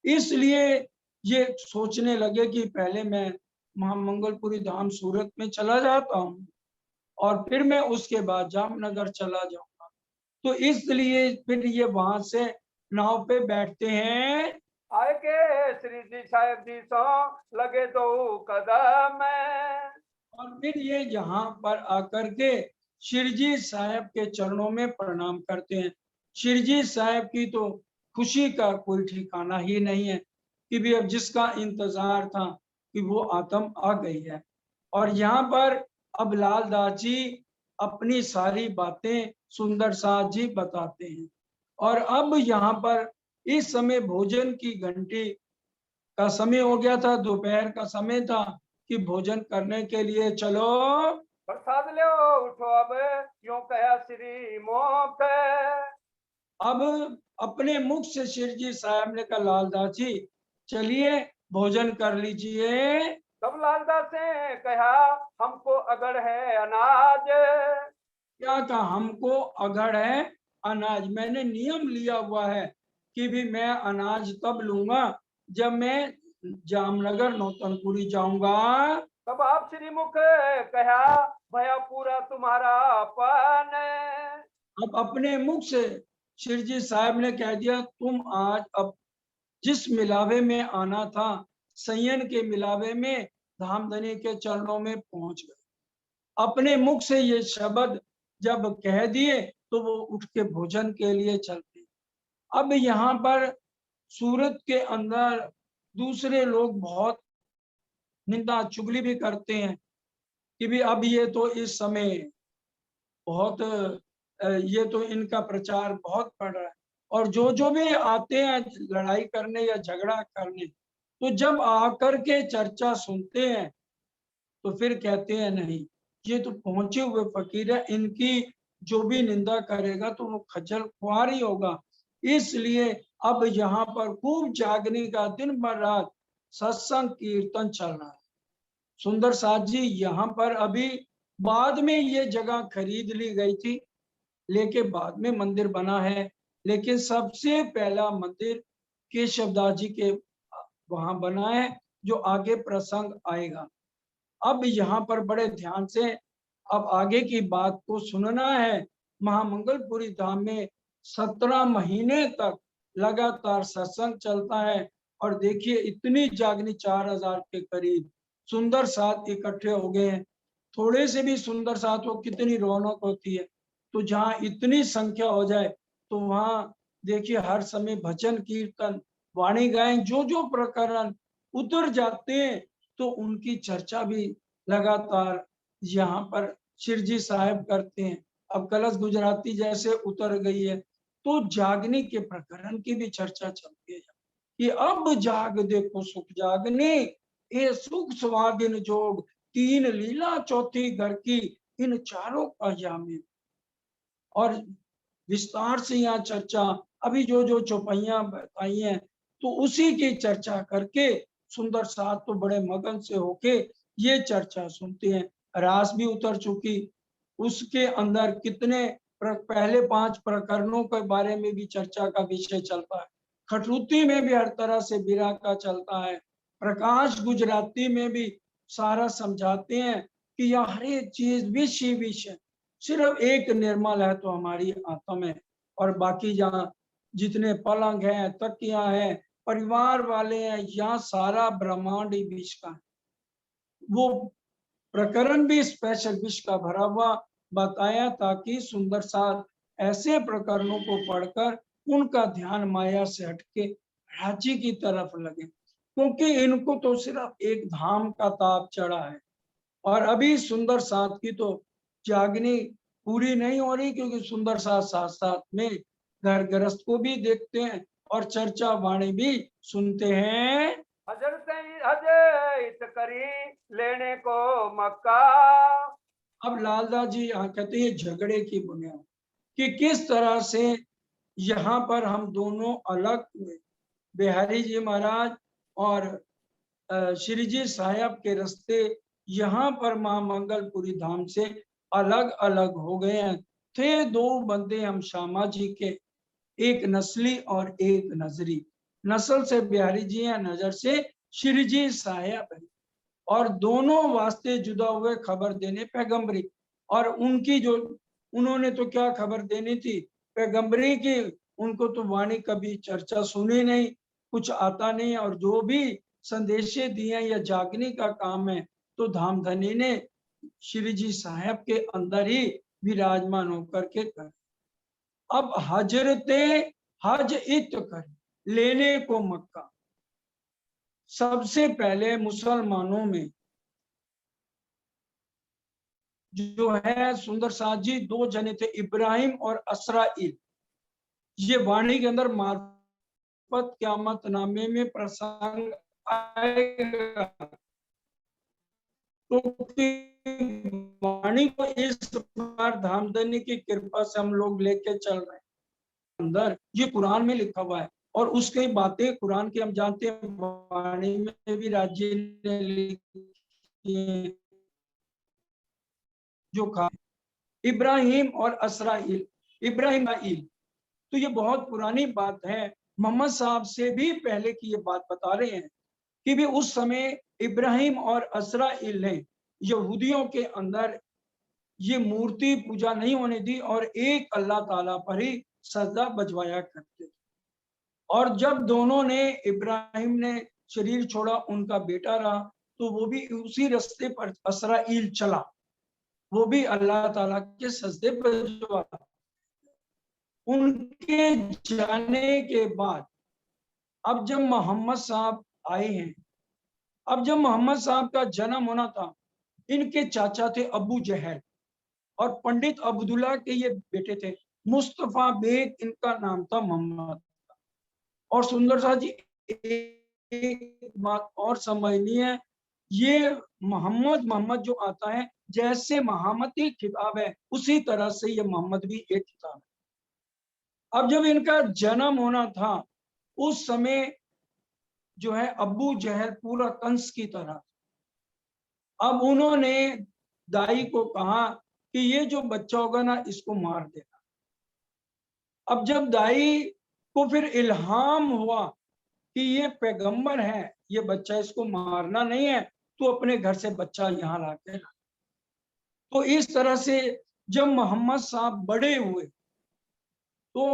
S1: इसलिए ये सोचने लगे कि पहले मैं महामंगलपुरी धाम सूरत में चला जाता हूँ और फिर मैं उसके बाद जामनगर चला जाऊंगा। तो इसलिए फिर ये वहां से नाव पे बैठते हैं।
S2: आए के श्री जी साहेब जी सो लगे दो कदम।
S1: और फिर ये यहाँ पर आकर के शिरजी साहब के चरणों में प्रणाम करते हैं। शिरजी साहब की तो खुशी का कोई ठिकाना ही नहीं है कि भी अब जिसका इंतजार था कि वो आत्म आ गई है। और यहाँ पर अब लालदास जी अपनी सारी बातें सुंदर साथ जी बताते हैं। और अब यहाँ पर इस समय भोजन की घंटी का समय हो गया था, दोपहर का समय था कि भोजन करने के लिए चलो
S2: प्रसाद ले उठो अब, यूं कहा श्री मोक्ष।
S1: अब अपने मुख से शिरजी साहब ने कहा लालदास जी चलिए भोजन कर लीजिए।
S2: तब लालदास ने कहा हमको अगर है अनाज।
S1: क्या कहा? हमको अगर है अनाज। मैंने नियम लिया हुआ है कि भी मैं अनाज तब लूंगा जब मैं जामनगर नौतनपुरी जाऊंगा।
S2: तब आप श्रीमुख कहा भया पूरा तुम्हारा अपन।
S1: अब अपने मुख से शिरजी साहब ने कह दिया तुम आज अब जिस मिलावे में आना था, संयन के मिलावे में धामधनी के चरणों में पहुंच गए। अपने मुख से ये शब्द जब कह दिए तो वो उठ के भोजन के लिए चलते। अब यहाँ पर सूरत के अंदर दूसरे लोग बहुत निंदा चुगली भी करते हैं कि भी अब ये तो इस समय बहुत ये तो इनका प्रचार बहुत बढ़ रहा है। और जो भी आते हैं लड़ाई करने या झगड़ा करने, तो जब आकर के चर्चा सुनते हैं तो फिर कहते हैं नहीं, ये तो पहुंचे हुए फकीर है, इनकी जो भी निंदा करेगा तो वो खज्जल खुआर ही होगा। इसलिए अब यहाँ पर खूब जागने का, दिन भर रात सत्संग कीर्तन चल रहा है। सुंदर साथ जी यहाँ पर अभी बाद में ये जगह खरीद ली गई थी, लेके बाद में मंदिर बना है, लेकिन सबसे पहला मंदिर केशवदास जी के वहां बना है, जो आगे प्रसंग आएगा। अब यहाँ पर बड़े ध्यान से अब आगे की बात को सुनना है। महामंगलपुरी धाम में 17 महीने तक लगातार सत्संग चलता है, और देखिए इतनी जागनी 4000 के करीब सुंदर साथ इकट्ठे हो गए हैं। थोड़े से भी सुंदर साथ हो कितनी रौनक होती है। तो जहाँ इतनी संख्या हो जाए तो वहां देखिए हर समय भजन कीर्तन वाणी गायन जो प्रकरण उतर जाते हैं तो उनकी चर्चा भी लगातार यहाँ पर शिरजी साहब करते हैं। अब कलश गुजराती जैसे उतर गई है तो जागने के प्रकरण की भी चर्चा चलती है कि अब जाग देखो सुख जागने, ये सुख सुहागिन जोग, तीन लीला चौथी घर की, इन चारों का यामी। और विस्तार से यहाँ चर्चा अभी जो चौपाइयां बताई हैं तो उसी की चर्चा करके सुंदर साथ तो बड़े मगन से होके ये चर्चा सुनते हैं। रास भी उतर चुकी, उसके अंदर कितने पहले 5 प्रकरणों के बारे में भी चर्चा का विषय चलता है। खटरुती में भी हर तरह से विरह का चलता है। प्रकाश गुजराती में भी सारा समझाते हैं कि यह हर एक चीज विष ही विष है, सिर्फ एक निर्मल है तो हमारी आत्मा है। और बाकी जहाँ जितने पलंग हैं, तकिया हैं, परिवार वाले हैं, यहाँ सारा ब्रह्मांड ही विष का है। वो प्रकरण भी स्पेशल विष का भरा हुआ बताया ताकि सुंदर साथ ऐसे प्रकरणों को पढ़कर उनका ध्यान माया से हटके राज्य की तरफ लगे, क्योंकि इनको तो सिर्फ एक धाम का ताप चढ़ा है। और अभी सुंदर साथ की तो जागनी पूरी नहीं हो रही, क्योंकि सुंदर साथ साथ साथ में घर गृहस्थ को भी देखते हैं और चर्चा वाणी भी सुनते हैं।
S2: हजरत करी लेने को मक्का।
S1: अब लालदास जी यहाँ कहते हैं झगड़े की बुनियाद कि किस तरह से यहाँ पर हम दोनों अलग हुए, बिहारी जी महाराज और श्री जी साहब के रास्ते यहाँ पर महामंगलपुरी धाम से अलग अलग हो गए हैं। थे दो बंदे हम श्यामा जी के, एक नस्ली और एक नजरी। नस्ल से बिहारी जी हैं, नजर से श्री जी साहब है, और दोनों वास्ते जुदा हुए खबर देने पैगंबरी। और उनकी जो उन्होंने तो क्या खबर देनी थी पैगंबरी की, उनको तो वाणी कभी चर्चा सुनी नहीं, कुछ आता नहीं। और जो भी संदेशे दिए या जागने का काम है तो धामधनी ने श्री जी साहब के अंदर ही विराजमान होकर के कर। अब हजरते हज इत कर लेने को मक्का। सबसे पहले मुसलमानों में जो है सुंदर साथ जी 2 जने थे, इब्राहिम और असराइल। ये वाणी के अंदर मार्फत क़यामत नामे में प्रसंग आएगा। तो वाणी को इस बार धामधनी की कृपा से हम लोग लेके चल रहे हैं। अंदर ये कुरान में लिखा हुआ है, और उसकी बातें कुरान की हम जानते हैं, वाणी में भी राज्य ने लिखी जो कहा इब्राहिम और असराइल, इब्राहिम तो ये बहुत पुरानी बात है। मोहम्मद साहब से भी पहले की ये बात बता रहे हैं कि भी उस समय इब्राहिम और असराइल ने यहूदियों के अंदर ये मूर्ति पूजा नहीं होने दी और एक अल्लाह ताला पर ही सजदा बजवाया करते थे। और जब दोनों ने, इब्राहिम ने शरीर छोड़ा, उनका बेटा रहा, तो वो भी उसी रास्ते पर असराइल चला, वो भी अल्लाह ताला के सजदे बजवा। उनके जाने के बाद अब जब मोहम्मद साहब आए हैं, अब जब मोहम्मद साहब का जन्म होना था, इनके चाचा थे अबू जहल, और पंडित अब्दुल्ला के ये बेटे थे। मुस्तफा बेग इनका नाम था मोहम्मद। और सुंदर साहब जी एक बात और समझनी है ये मोहम्मद जो आता है, जैसे महामती खिताब है उसी तरह से ये मोहम्मद भी एक खिताब है। अब जब इनका जन्म होना था उस समय जो है अब्बू जहल पूरा कंस की तरह। अब उन्होंने दाई को कहा कि ये जो बच्चा होगा ना इसको मार देना। अब जब दाई को फिर इल्हाम हुआ कि ये पैगंबर है, ये बच्चा इसको मारना नहीं है, तो अपने घर से बच्चा यहाँ ला के। तो इस तरह से जब मोहम्मद साहब बड़े हुए तो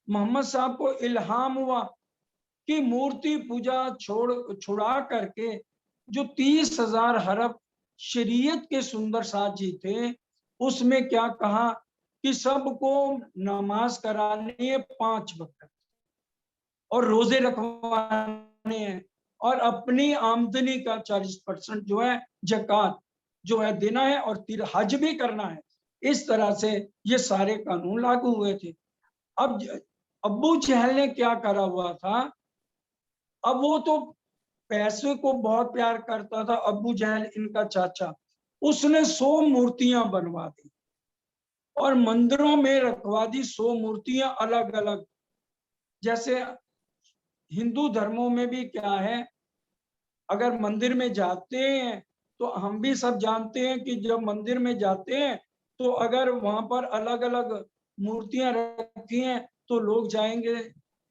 S1: मोहम्मद साहब को इल्हाम हुआ कि मूर्ति पूजा छुड़ा करके जो 30,000 हरफ शरीयत के सुंदर साथ जी थे, उसमें क्या कहा कि सबको नमाज करानी है 5 वक्त और रोजे रखवाने हैं और अपनी आमदनी का 40% जो है जकात जो है देना है और हज भी करना है। इस तरह से ये सारे कानून लागू हुए थे। अब अब्बू जहल ने क्या करा हुआ था, अब वो तो पैसे को बहुत प्यार करता था। अब्बू जहल इनका चाचा, उसने 100 मूर्तियां बनवा दी और मंदिरों में रखवा दी 100 मूर्तियां अलग अलग। जैसे हिंदू धर्मों में भी क्या है, अगर मंदिर में जाते हैं तो हम भी सब जानते हैं कि जब मंदिर में जाते हैं तो अगर वहां पर अलग अलग मूर्तियां रखी हैं तो लोग जाएंगे।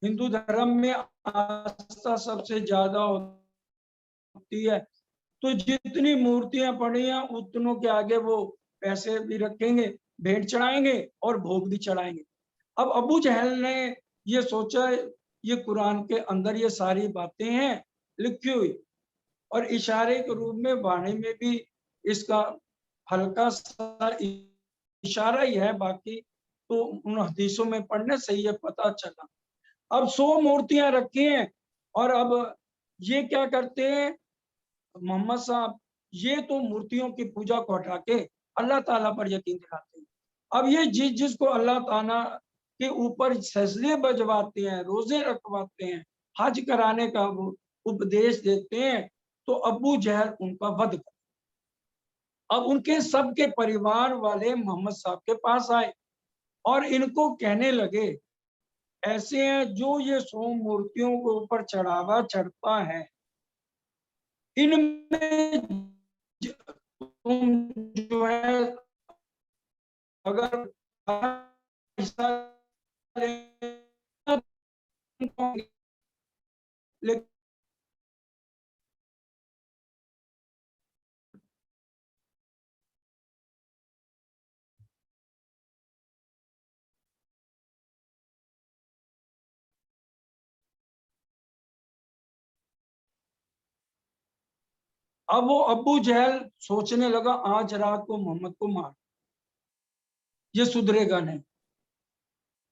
S1: हिंदू धर्म में आस्था सबसे ज्यादा होती है, तो जितनी मूर्तियां पड़ी हैं उतनों के आगे वो पैसे भी रखेंगे, भेंट चढ़ाएंगे और भोग भी चढ़ाएंगे। अब अबू जहल ने ये सोचा, ये कुरान के अंदर ये सारी बातें हैं लिखी हुई और इशारे के रूप में वाणी में भी इसका हल्का सा इशारा ही है, बाकी तो उन हदीसों में पढ़ने से ये पता चला। अब 100 मूर्तियां रखी हैं और अब ये क्या करते हैं मोहम्मद साहब, ये तो मूर्तियों की पूजा को हटा के अल्लाह ताला पर यकीन दिलाते हैं। अब ये जिसको अल्लाह ताला के ऊपर सजदे बजवाते हैं, रोजे रखवाते हैं, हज कराने का वो उपदेश देते हैं, तो अबू जहल उनका वध कर। अब उनके सबके परिवार वाले मोहम्मद साहब के पास आए और इनको कहने लगे, ऐसे हैं जो ये 100 मूर्तियों के ऊपर चढ़ावा चढ़ता है, इनमें तुम जो है अगर हिस्सा लेना, लेकिन अब वो अबू जहल सोचने लगा आज रात को मोहम्मद को मार, ये सुधरेगा नहीं।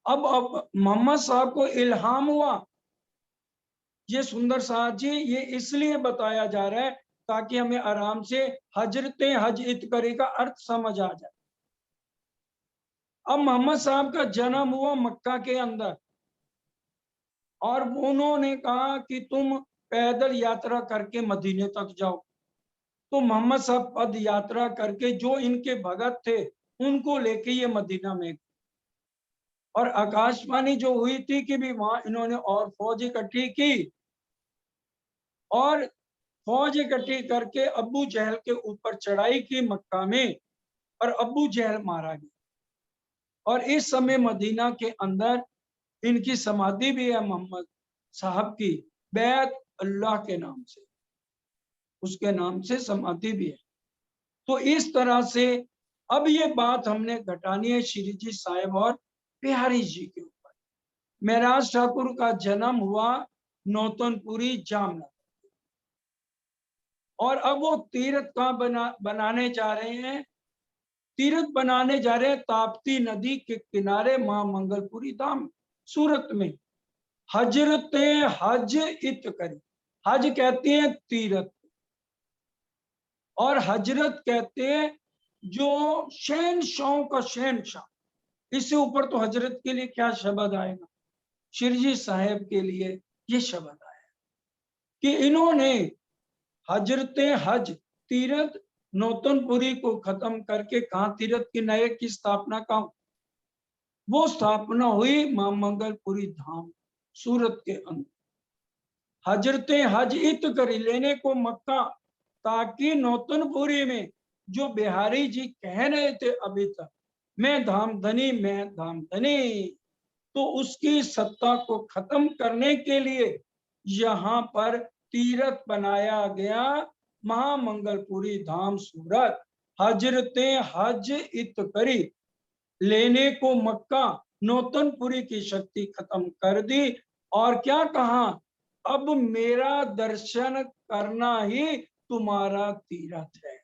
S1: अब मोहम्मद साहब को इल्हाम हुआ, ये सुंदर साहब जी ये इसलिए बताया जा रहा है ताकि हमें आराम से हजरत हज इतकरी का अर्थ समझ आ जाए। अब मोहम्मद साहब का जन्म हुआ मक्का के अंदर और उन्होंने कहा कि तुम पैदल यात्रा करके मदीने तक जाओ। तो मोहम्मद साहब पद यात्रा करके जो इनके भगत थे उनको लेके ये मदीना में, और आकाशवाणी जो हुई थी कि भी वहां इन्होंने और फौज इकट्ठी की और फौज इकट्ठी करके अबू जहल के ऊपर चढ़ाई की मक्का में और अबू जहल मारा गया। और इस समय मदीना के अंदर इनकी समाधि भी है मोहम्मद साहब की, बैत अल्लाह के नाम से, उसके नाम से समाधि भी है। तो इस तरह से अब ये बात हमने घटानी है श्री जी साहिब और बिहारी जी के ऊपर। महराज ठाकुर का जन्म हुआ नौतनपुरी जामनगर और अब वो तीर्थ कहाँ बनाने जा रहे हैं, तीर्थ बनाने जा रहे हैं ताप्ती नदी के किनारे मां मंगलपुरी धाम सूरत में। हजरत हज इत करी, हज कहते हैं तीर्थ और हजरत कहते हैं जो शहनशाहों का शहनशाह, इससे ऊपर तो हजरत के लिए क्या शब्द आएगा। श्री जी साहेब के लिए ये शब्द आया कि इन्होंने हजरत हज तीरथ नौतनपुरी को खत्म करके कहा तीरथ की नए की स्थापना का वो स्थापना हुई मां मंगलपुरी धाम सूरत के अंदर। हजरत हज इत करी लेने को मक्का, ताकि नौतनपुरी में जो बिहारी जी कह रहे थे अभी तक मैं धाम धनी, तो उसकी सत्ता को खत्म करने के लिए यहाँ पर तीरथ बनाया गया महामंगलपुरी धाम सूरत। हजरत हज इत करी लेने को मक्का, नौतनपुरी की शक्ति खत्म कर दी और क्या कहा, अब मेरा दर्शन करना ही तुम्हारा तीरथ है।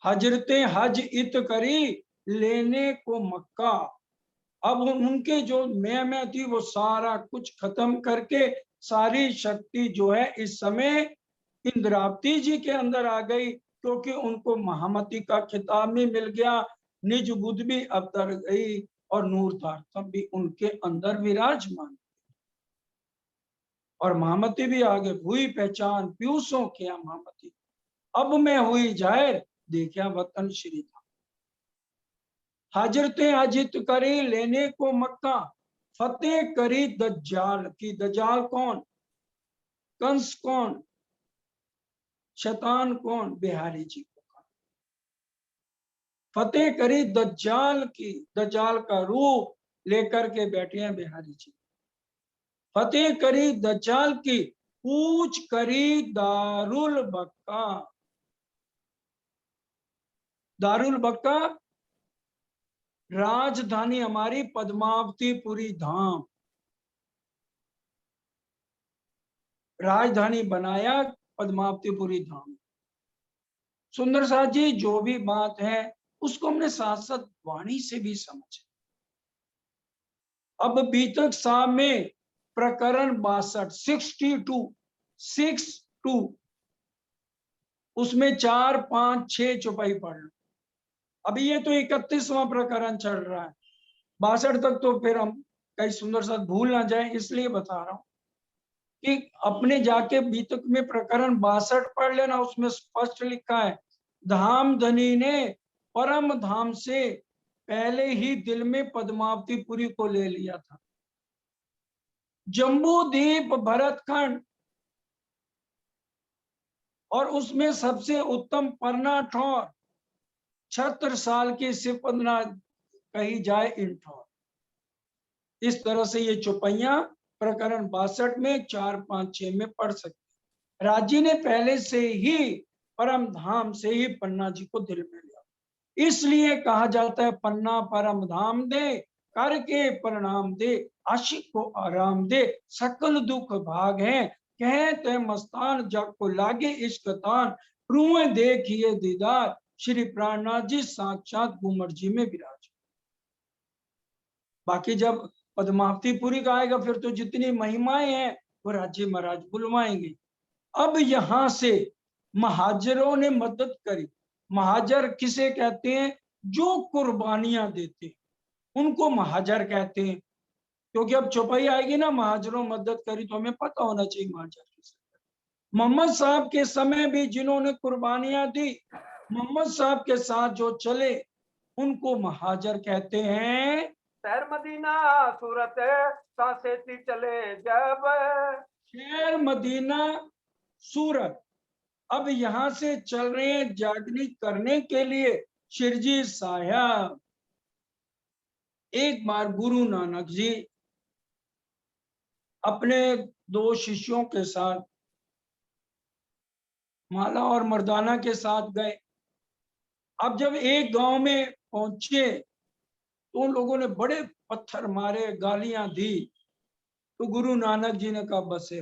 S1: हजरत हज इत करी लेने को मक्का, अब उनके जो मैं थी वो सारा कुछ खत्म करके सारी शक्ति जो है इस समय इंद्रावती जी के अंदर आ गई, क्योंकि उनको महामती का खिताब भी मिल गया, निज बुद्ध भी अवतर गई और नूर तारतम भी उनके अंदर विराजमान और महामती भी आगे हुई पहचान पीयूषों किया महामती, अब मैं हुई जाहिर देखा वतन श्री धाम। हजरत अजित करी लेने को मक्का, फतेह करी दज्जाल की, दज्जाल कौन, कंस कौन, शैतान कौन, बिहारी जी को फतेह करी दज्जाल की, दज्जाल का रूप लेकर के बैठे हैं बिहारी जी। फतेह करी दज्जाल की, पूछ करी दारुल बक्का, दारुल बक्का राजधानी हमारी पद्मावतीपुरी धाम, राजधानी बनाया पद्मावतीपुरी धाम। सुंदर साथ जी जो भी बात है उसको हमने साथ साथ वाणी से भी समझा। अब बीतक साहब में प्रकरण 62 62 उसमें 4 5 6 चौपाई पढ़ लो। अभी ये तो 31वां प्रकरण चल रहा है, 62 तक तो फिर हम कई सुंदर साथ भूल ना जाए, इसलिए बता रहा हूं कि अपने जाके बीतक में प्रकरण 62 पढ़ लेना, उसमें स्पष्ट लिखा है धाम धनी ने परम धाम से पहले ही दिल में पद्मावतीपुरी को ले लिया था। जम्बू द्वीप भरतखंड और उसमें सबसे उत्तम परना ठौर, छत्रसाल की सिपंदना कही जाए इन ठौर। इस तरह से ये चौपैया प्रकरण 62 में 4 5 6 में पढ़ सकते। राजी ने पहले से ही परम धाम से ही पन्ना जी को दिल में लिया, इसलिए कहा जाता है पन्ना परम धाम दे करके प्रणाम दे, आशिक को आराम दे, सकल दुख भाग है कहते मस्तान, जग को लागे इश्क तान, रूए देखिए दीदार, श्री प्राणनाथ जी साक्षात घूमर जी में विराज। बाकी जब पद्मावतीपुरी का आएगा फिर तो जितनी महिमाएं हैं वो राज्य महाराज बुलवाएंगे। अब यहां से महाजरों ने मदद करी। महाजर किसे कहते हैं, जो कुर्बानियां देते हैं उनको महाजर कहते हैं, क्योंकि अब चौपाई आएगी ना महाजरों मदद करी तो हमें पता होना चाहिए महाजर किसे। मोहम्मद साहब के समय भी जिन्होंने कुर्बानियां दी, मोहम्मद साहब के साथ जो चले उनको महाजर कहते हैं।
S2: शहर मदीना सूरत सांसेती चले जब,
S1: शहर मदीना सूरत, अब यहां से चल रहे हैं जागनी करने के लिए शिरजी साहिब। एक बार गुरु नानक जी अपने 2 शिष्यों के साथ माला और मर्दाना के साथ गए। अब जब एक गांव में पहुंचे तो उन लोगों ने बड़े पत्थर मारे, गालियां दी, तो गुरु नानक जी ने कहा बसे।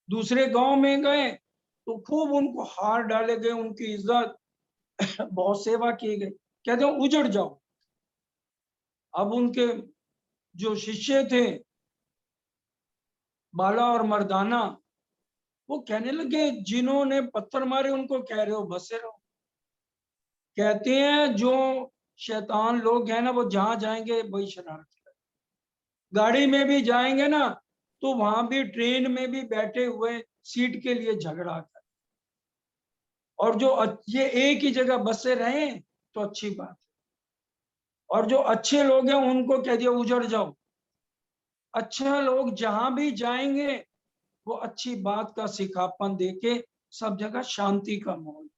S1: दूसरे गांव में गए तो खूब उनको हार डाले गए, उनकी इज्जत बहुत सेवा की गई, कहते हैं उजड़ जाओ। अब उनके जो शिष्य थे बाला और मर्दाना वो कहने लगे जिन्होंने पत्थर मारे उनको कह रहे हो बसे रहो। कहते हैं जो शैतान लोग हैं ना वो जहां जाएंगे वही शरारत करेंगे, गाड़ी में भी जाएंगे ना तो वहां भी ट्रेन में भी बैठे हुए सीट के लिए झगड़ा कर, और जो ये एक ही जगह बसे रहे तो अच्छी बात है, और जो अच्छे लोग हैं उनको कह दिया उजड़ जाओ। अच्छा लोग जहां भी जाएंगे वो अच्छी बात का सिखापन देके सब जगह शांति का माहौल।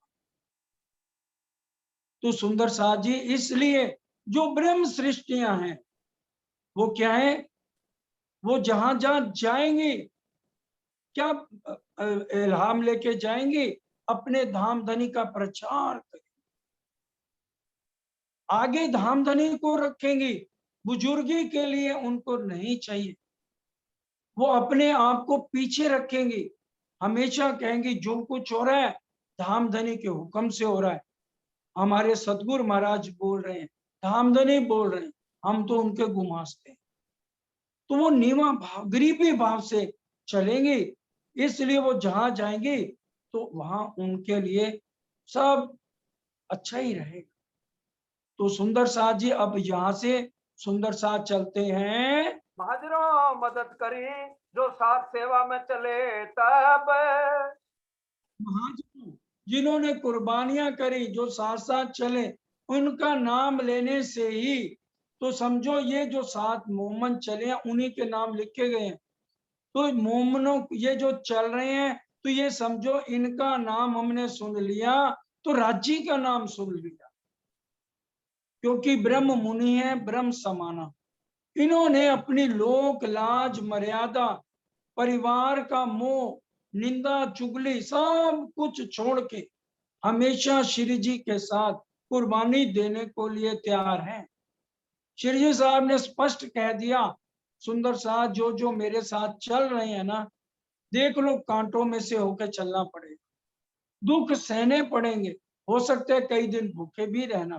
S1: तो सुंदर साथ जी, इसलिए जो ब्रह्म सृष्टियां हैं वो क्या है, वो जहां जहां जाएंगे क्या इल्हाम लेके जाएंगे, अपने धाम धनी का प्रचार करें, आगे धाम धनी को रखेंगे, बुजुर्गी के लिए उनको नहीं चाहिए, वो अपने आप को पीछे रखेंगे, हमेशा कहेंगे जो कुछ हो रहा है धाम धनी के हुक्म से हो रहा है। हमारे सतगुरु महाराज बोल रहे हैं, धामधनी बोल रहे हैं, हम तो उनके गुमास्ते हैं। तो वो नीवा भाव, गरीबी भाव से चलेंगे, इसलिए वो जहां जाएंगे तो वहां उनके लिए सब अच्छा ही रहेगा। तो सुंदर साथ जी, अब यहाँ से सुंदर साथ चलते हैं
S2: महाजनों मदद करी जो साथ सेवा में चले तब।
S1: महाजनों, जिन्होंने कुर्बानियां करी, जो साथ साथ चले, उनका नाम लेने से ही तो समझो ये जो 7 मोमन चले हैं उन्हीं के नाम लिखे गए हैं। तो मोमनों ये जो चल रहे हैं तो ये समझो इनका नाम हमने सुन लिया तो राज्य का नाम सुन लिया, क्योंकि ब्रह्म मुनि है, ब्रह्म समाना। इन्होंने अपनी लोक लाज मर्यादा, परिवार का मोह, निंदा चुगली सब कुछ छोड़ के हमेशा श्री जी के साथ कुर्बानी देने को लिए तैयार हैं। श्री जी साहब ने स्पष्ट कह दिया, सुंदर साथ जो जो मेरे साथ चल रहे हैं ना, देख लो कांटों में से होकर चलना पड़ेगा, दुख सहने पड़ेंगे, हो सकता है कई दिन भूखे भी रहना,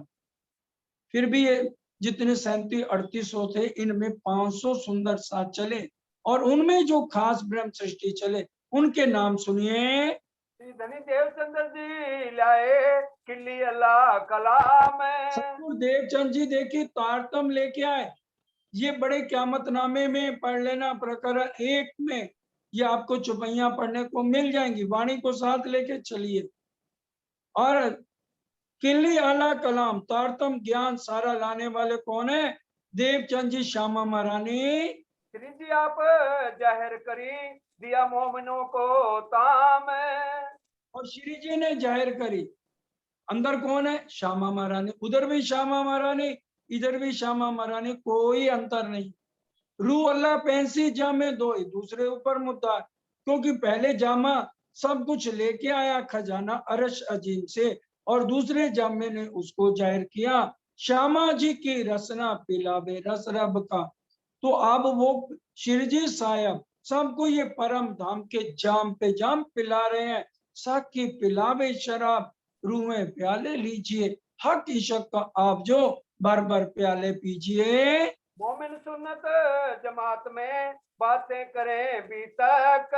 S1: फिर भी ये जितने 37-38 थे इनमें 500 सुंदर साथ चले, और उनमें जो खास ब्रह्म सृष्टि चले उनके नाम सुनिए।
S2: श्री धनी देवचंद्र जी लाए किली अल्लाह कलाम।
S1: सतगुरु देवचंद जी देखिए तारतम लेके आए, ये बड़े क्यामतनामे में पढ़ लेना, प्रकरण 1 में ये आपको चुपैया पढ़ने को मिल जाएंगी, वाणी को साथ लेके चलिए। और किली आला कलाम तारतम ज्ञान सारा लाने वाले कौन है, देवचंद जी श्यामा महारानी।
S2: श्री जी आप जाहिर करी दिया मोमिनों को ताम।
S1: और श्री जी ने जाहिर करी, अंदर कौन है, श्यामा महारानी, उधर भी श्यामा महारानी, इधर भी श्यामा महारानी, कोई अंतर नहीं। रू अल्लाह पैंसी जामे दो, दूसरे ऊपर मुद्दा, क्योंकि पहले जामा सब कुछ लेके आया खजाना अरश अजीम से, और दूसरे जामे ने उसको जाहिर किया, श्यामा जी की रसना पिलावे रस रब का। तो अब वो शिरजी साहब सबको ये परम धाम के जाम पे जाम पिला रहे हैं, साकी पिलावे शराब रूहे प्याले लीजिए, हक इशक का आप जो बार बार प्याले पीजिए।
S2: मोमिन सुन्नत जमात में बातें करें भी तक।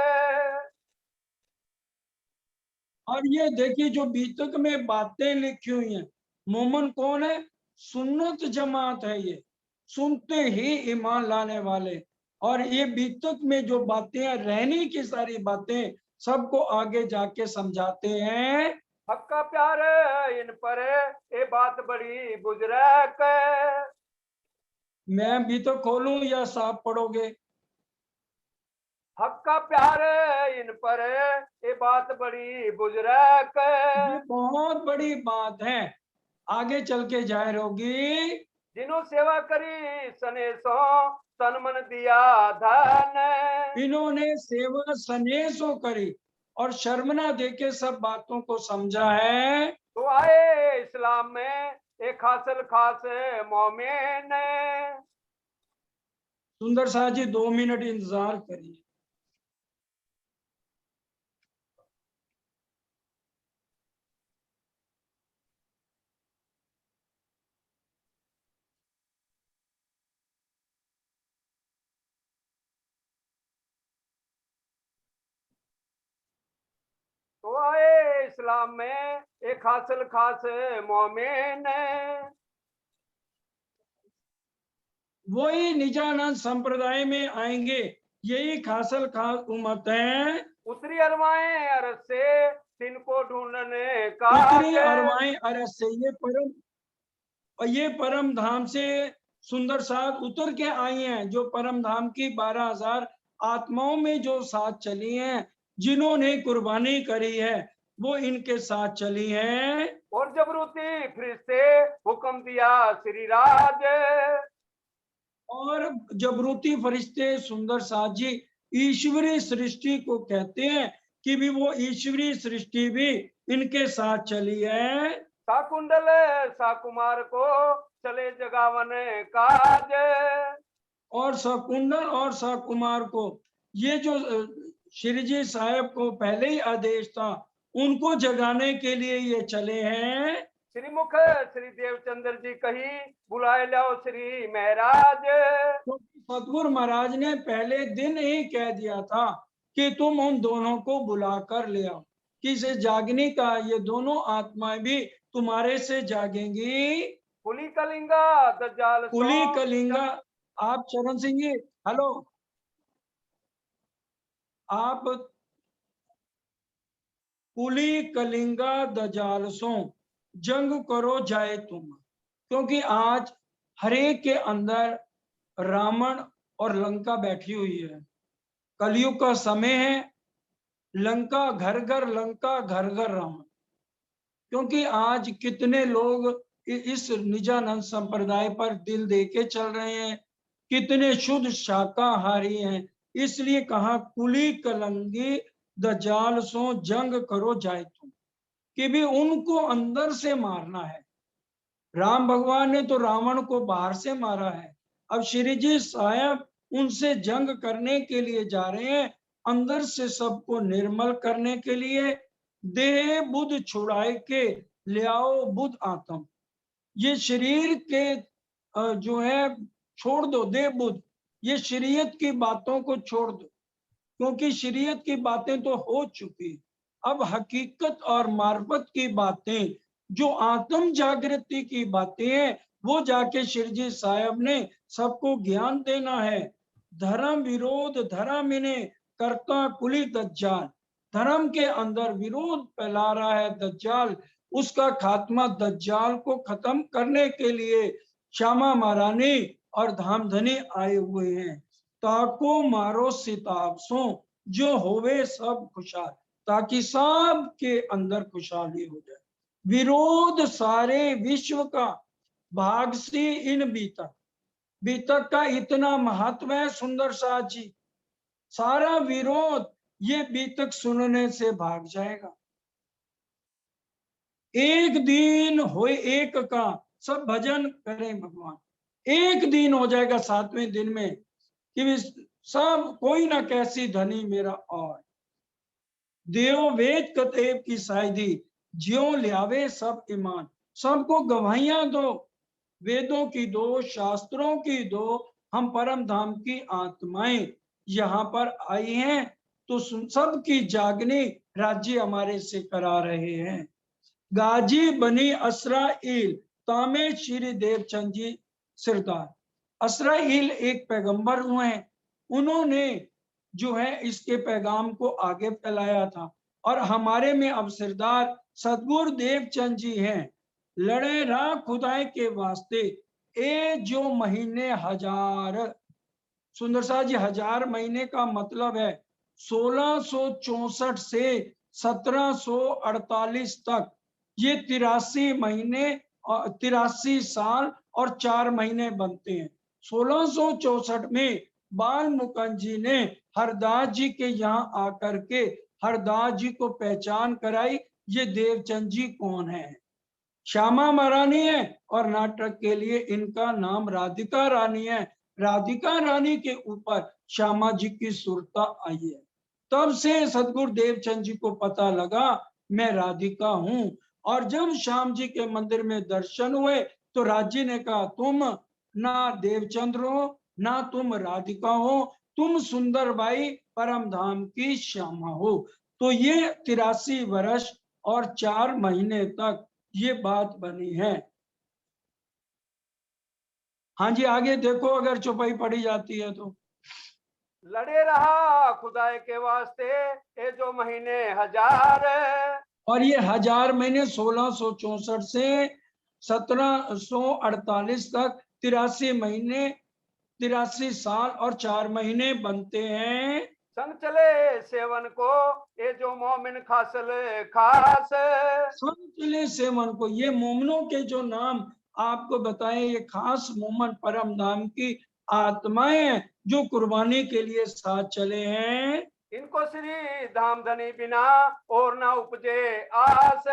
S1: और ये देखिए जो बीतक में बातें लिखी हुई हैं, मोमन कौन है, सुन्नत जमात है, ये सुनते ही ईमान लाने वाले, और ये बीतक में जो बातें हैं, रहनी की सारी बातें सबको आगे जाके समझाते हैं।
S2: हक का प्यार इन पर ये बात बड़ी बुजुर्ग।
S1: मैं भी तो खोलूं या साहब पढ़ोगे।
S2: हक का प्यार इन पर ये बात बड़ी बुजुर्ग।
S1: ये बहुत बड़ी बात है, आगे चल के जाहिर होगी।
S2: जिन्हों सेवा करी सनेसो तन मन दिया धन।
S1: इन्होंने सेवा सनेसों करी और शर्मना देके सब बातों को समझा है।
S2: तो आए इस्लाम में एक हासिल खास मोमिन।
S1: सुंदर शाह जी 2 मिनट इंतजार करिए।
S2: तो आए इस्लाम में एक हासिल खास मोमिन।
S1: वही निजानंद संप्रदाय में आएंगे यही खासल खास उम्मत है,
S2: उतरी अरमाए अरस से तिनको ढूंढने का
S1: उतरी
S2: है।
S1: अरमाए अरस से, ये परम धाम से सुंदर साथ उतर के आई हैं, जो परम धाम की 12,000 आत्माओं में जो साथ चली हैं, जिन्होंने कुर्बानी करी है, वो इनके साथ चली हैं।
S2: और जबरूती फरिश्ते हुक्म दिया श्री राज।
S1: और जबरूती फरिश्ते सुंदर साथ जी ईश्वरीय सृष्टि को कहते हैं कि भी वो ईश्वरीय सृष्टि भी इनके साथ चली है।
S2: साकुंडल साकुमार को चले जगावन काज।
S1: और सकुंडल और सकुमार को, ये जो श्री जी साहब को पहले ही आदेश था, उनको जगाने के लिए ये चले हैं।
S2: श्रीमुख श्री देवचंद्र जी कही बुलाए लाओ श्री महाराज।
S1: तो सतगुरु महाराज ने पहले दिन ही कह दिया था कि तुम उन दोनों को बुला कर ले आओ, कि से जागने का, ये दोनों आत्माएं भी तुम्हारे से जागेंगी।
S2: कुली कलिंगा दज्जाल
S1: कुली
S2: सो।
S1: कलिंगा, आप चरण सिंह जी, हेलो, आप कुली कलिंगा दजालसों जंग करो जाए तुम, क्योंकि आज हरेक के अंदर रावण और लंका बैठी हुई है। कलयुग का समय है, लंका घर घर, लंका घर घर रावण। क्योंकि आज कितने लोग इस निजानंद संप्रदाय पर दिल दे के चल रहे हैं, कितने शुद्ध शाकाहारी हैं। इसलिए कहा कुली कलंगी दजाल सो जंग करो जाए तुम, कि भी उनको अंदर से मारना है। राम भगवान ने तो रावण को बाहर से मारा है, अब श्री जी साहब उनसे जंग करने के लिए जा रहे हैं, अंदर से सबको निर्मल करने के लिए। देह बुद्ध छुड़ाए के ले आओ बुद्ध आत्म, ये शरीर के जो है छोड़ दो, देह बुद्ध, ये शरीयत की बातों को छोड़ दो, क्योंकि शरीयत की बातें तो हो चुकी। अब हकीकत और मार्फत की बातें, जो आत्म जागृति की बातें हैं, वो जाके शिरजी साहब ने सबको ज्ञान देना है। धर्म विरोध धर्म इन्हें करता कुली दज्जाल, धर्म के अंदर विरोध फैला रहा है दज्जाल, उसका खात्मा दज्जाल को खत्म करने के लिए श्यामा महारानी और धामधनी आए हुए हैं। ताको मारो सिताबसों जो होवे सब खुशहाल, ताकि सब के अंदर खुशहाली हो जाए। विरोध सारे विश्व का भाग से इन बीतक, बीतक का इतना महत्व है सुंदर साथ जी, सारा विरोध ये बीतक सुनने से भाग जाएगा। एक दिन होए एक का, सब भजन करें भगवान, एक दिन हो जाएगा 7वें दिन में कि सब कोई ना कैसी धनी मेरा और देव वेद कतेब की साइदी ज्यो लियावे सब ईमान, सबको गवाहियां दो, वेदों की दो, शास्त्रों की दो, हम परम धाम की आत्माएं यहाँ पर आई हैं, तो सबकी जागनी राज्य हमारे से करा रहे हैं। गाजी बनी असराइल तामे श्री देवचंद जी सरदार, असराइल एक पैगंबर हुए हैं, उन्होंने जो है इसके पैगाम को आगे फैलाया था, और हमारे में अब सरदार सतगुरु देवचंद जी हैं। लड़े रा खुदाई के वास्ते ए जो महीने हजार, सुंदर साह जी हजार महीने का मतलब है 1664 से 1748 तक, ये 83 महीने और 83 साल और 4 महीने बनते हैं। 1664 में बाल मुकुंद जी ने हरदास जी के यहाँ आकर के हरदास जी को पहचान कराई, ये देवचंद जी कौन है। श्यामा महारानी है और नाटक के लिए इनका नाम राधिका रानी है, राधिका रानी के ऊपर श्यामा जी की सुरता आई है। तब से सदगुरु देवचंद जी को पता लगा मैं राधिका हूं, और जब श्याम जी के मंदिर में दर्शन हुए तो राजी ने कहा तुम ना देवचंद्र हो ना तुम राधिका हो, तुम सुंदर बाई परम धाम की श्यामा हो। तो ये 83 वर्ष और 4 महीने तक ये बात बनी है। हाँ जी, आगे देखो अगर चौपाई पढ़ी जाती है तो।
S2: लड़े रहा खुदाई के वास्ते ये जो महीने हजार।
S1: और ये 1000 महीने 1664 से 1748 तक 83 महीने 83 साल और 4 महीने बनते हैं।
S2: संग चले सेवन को ये जो मोमिन खासल खास।
S1: सब चले सेवन को, ये मोमनों के जो नाम आपको बताए, ये खास मोमन परम नाम की आत्माएं हैं जो कुर्बानी के लिए साथ चले हैं।
S2: इनको श्री धाम धनी बिना और ना उपजे आस।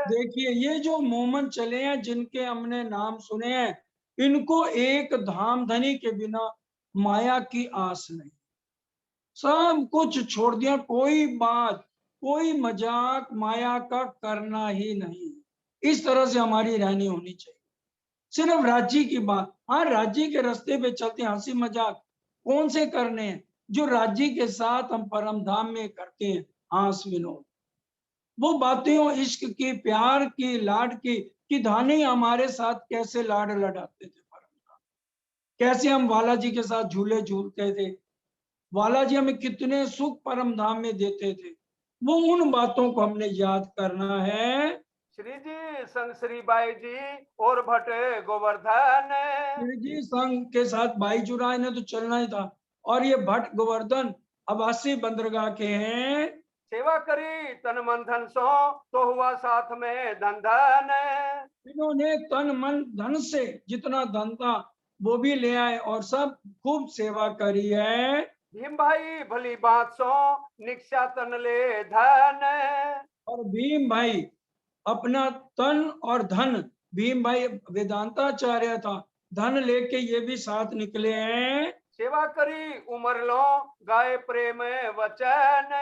S1: देखिए ये जो मोमन चले हैं जिनके हमने नाम सुने हैं, इनको एक धाम धनी के बिना माया की आस नहीं, सब कुछ छोड़ दिया, कोई बात कोई मजाक माया का करना ही नहीं। इस तरह से हमारी रहनी होनी चाहिए। सिर्फ राज्य की बात, हाँ राज्य के रास्ते पे चलते हैं, हंसी मजाक कौन से करने हैं, जो राज्य के साथ हम परम धाम में करते हैं हास विनोद, वो बातें हो इश्क की, प्यार की, लाड की, कि धानी हमारे साथ कैसे लाड लड़ाते थे परम धाम, कैसे हम वाला जी के साथ झूले झूलते थे, वाला जी हमें कितने सुख परम धाम में देते थे, वो उन बातों को हमने याद करना है।
S2: श्री जी संग श्री बाई जी और भट्ट गोवर्धन।
S1: श्री जी संघ के साथ भाई चुराए ने तो चलना ही था, और ये भट्ट गोवर्धन अबासी बंदरगाह के हैं।
S2: सेवा करी तन मन धन सो तो हुआ साथ में धन धन।
S1: इन्होंने तन मन धन से जितना धन था वो भी ले आए और सब खूब सेवा करी है।
S2: भीम भाई भली बात सो निक्षा तन ले धन।
S1: और भीम भाई अपना तन और धन, भीम भाई वेदांताचार्य था, धन लेके ये भी साथ निकले हैं।
S2: सेवा करी उमर लो गाय प्रेम वचन।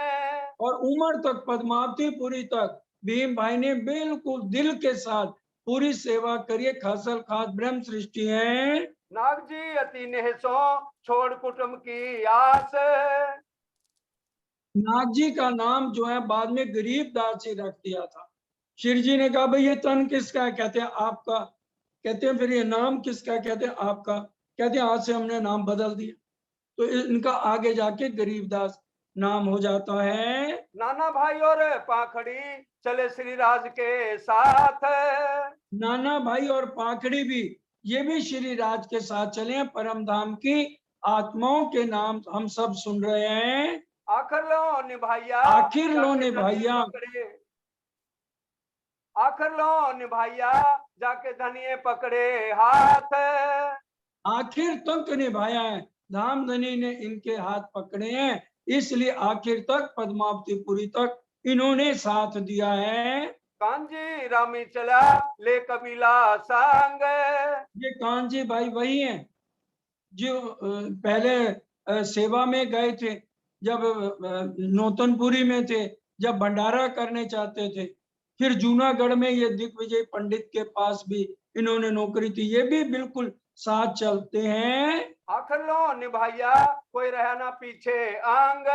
S1: और उम्र तक पद्मावतीपुरी तक भीम भाई ने बिल्कुल दिल के साथ पूरी सेवा करिए। खासल खास ब्रह्म सृष्टि है।
S2: नाग जी अति नेहसो छोड़ कुटुंब की आस।
S1: नाग जी का नाम जो है बाद में गरीबदास जी रख दिया था। शिव जी ने कहा भाई ये तन किसका है, कहते हैं आपका, कहते हैं फिर ये नाम किसका है, कहते हैं आपका, कहते हैं आज से हमने नाम बदल दिया, तो इनका आगे जाके गरीबदास नाम हो जाता है।
S2: नाना भाई और पाखड़ी चले श्री राज के साथ।
S1: नाना भाई और पाखड़ी भी, ये भी श्री राज के साथ चले हैं। परम धाम की आत्माओं के नाम हम सब सुन रहे हैं।
S2: आखिर लो निभाइया
S1: आखिर लो
S2: जाके
S1: निभाइया,
S2: धनिये पकड़े। आखिर लो निभाइया जाके धनिये पकड़े हाथ।
S1: आखिर तक निभाया है, धाम धनी ने इनके हाथ पकड़े हैं, इसलिए आखिर तक पद्मावतीपुरी तक इन्होंने साथ दिया है।
S2: कांजी रामी चला ले कबीला संग।
S1: ये कांजी भाई वही हैं जो पहले सेवा में गए थे, जब नौतनपुरी में थे, जब भंडारा करने चाहते थे, फिर जूनागढ़ में ये दिग्विजय पंडित के पास भी इन्होंने नौकरी थी, ये भी बिल्कुल साथ चलते हैं।
S2: आखिर लो निभाइया कोई रहा ना पीछे आंग।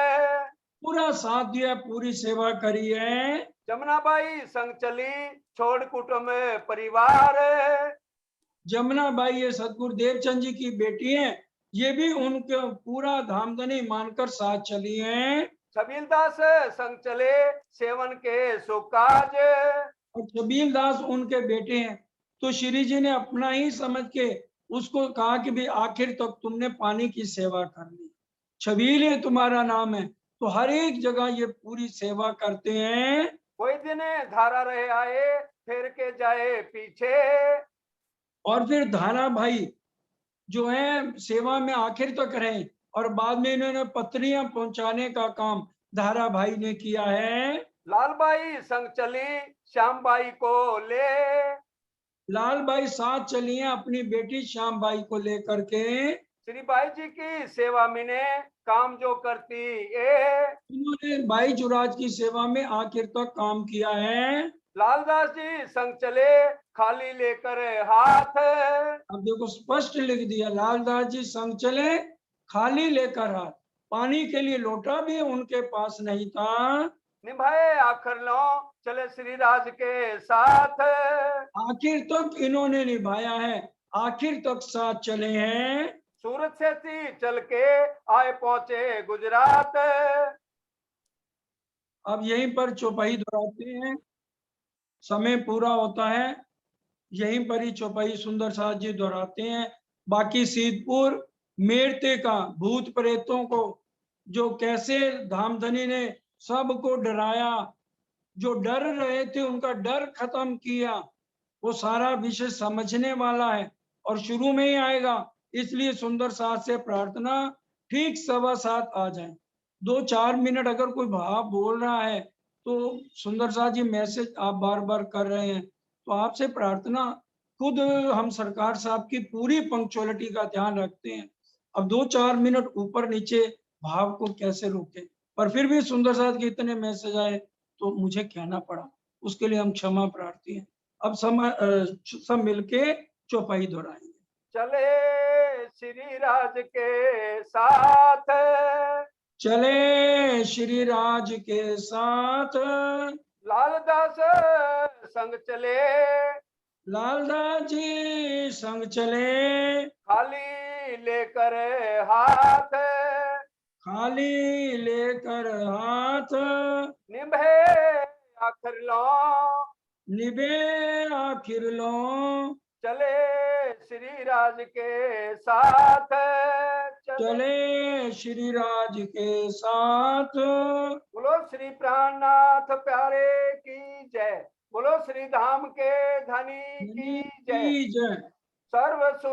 S1: पूरा साथ दिया, पूरी सेवा करी है।
S2: जमुनाबाई संग चली छोड़ कुटुंब परिवार।
S1: जमुना बाई ये सतगुरु देवचंद जी की बेटी हैं, ये भी उनके पूरा धामधनी मानकर साथ चली हैं।
S2: छबीलदास संग चले सेवन के सुकाज।
S1: और छबील दास उनके बेटे हैं, तो श्री जी ने अपना ही समझ के उसको कहा कि भाई आखिर तक तुमने पानी की सेवा करनी, छबील है तुम्हारा नाम है, तो हर एक जगह ये पूरी सेवा करते हैं।
S2: कोई दिन धारा रहे आए फिर के जाए पीछे।
S1: और फिर धारा भाई जो है सेवा में आखिर तक रहे, और बाद में इन्होंने पत्रियां पहुंचाने का काम धारा भाई ने किया है।
S2: लालबाई संग चली श्यामबाई को ले।
S1: लाल बाई साथ चली हैं अपनी बेटी श्याम बाई को लेकर के।
S2: श्री बाई जी की सेवा मिने काम जो करती ए।
S1: इन्होंने बाई जुराज की सेवा में आखिर तक काम किया है।
S2: लालदास जी संग चले खाली लेकर हाथ।
S1: अब देखो स्पष्ट लिख दिया, लालदास जी संग चले खाली लेकर हाथ, पानी के लिए लोटा भी उनके पास नहीं था।
S2: निभाए आखिर लो चले श्री राज के साथ।
S1: आखिर तक इन्होंने निभाया है, आखिर तक साथ चले हैं।
S2: सूरत से सी चल के आए पहुंचे गुजरात।
S1: अब यहीं पर चौपाई दोहराते हैं, समय पूरा होता है, यहीं पर ही चौपाई सुंदर साथ जी दोहराते हैं। बाकी सीधपुर मेरते का भूत प्रेतों को जो कैसे धामधनी ने सबको डराया, जो डर रहे थे उनका डर खत्म किया, वो सारा विषय समझने वाला है और शुरू में ही आएगा। इसलिए सुंदर साथ से प्रार्थना ठीक 7:15 आ जाए। 2-4 मिनट अगर कोई भाव बोल रहा है तो सुंदर साथ जी मैसेज आप बार बार कर रहे हैं, तो आपसे प्रार्थना, खुद हम सरकार साहब की पूरी पंक्चुअलिटी का ध्यान रखते हैं। अब 2-4 मिनट ऊपर नीचे भाव को कैसे रोकें, पर फिर भी सुंदर साथ के इतने मैसेज आए तो मुझे कहना पड़ा, उसके लिए हम क्षमा प्रार्थी हैं। अब सब मिलके चौपाई दोहराएंगे।
S2: चले श्री राज के साथ,
S1: चले श्री राज के साथ,
S2: लालदास संग चले,
S1: लालदास जी संग चले,
S2: खाली लेकर हाथ,
S1: खाली लेकर हाथ,
S2: निभे आखिर लो,
S1: निभे आखिर लो।
S2: चले श्री राज के साथ,
S1: चले श्री राज के साथ।
S2: बोलो श्री प्राणनाथ प्यारे की जय, बोलो श्री धाम के धनी की जय।
S1: की जय।
S2: सर्व सुंदर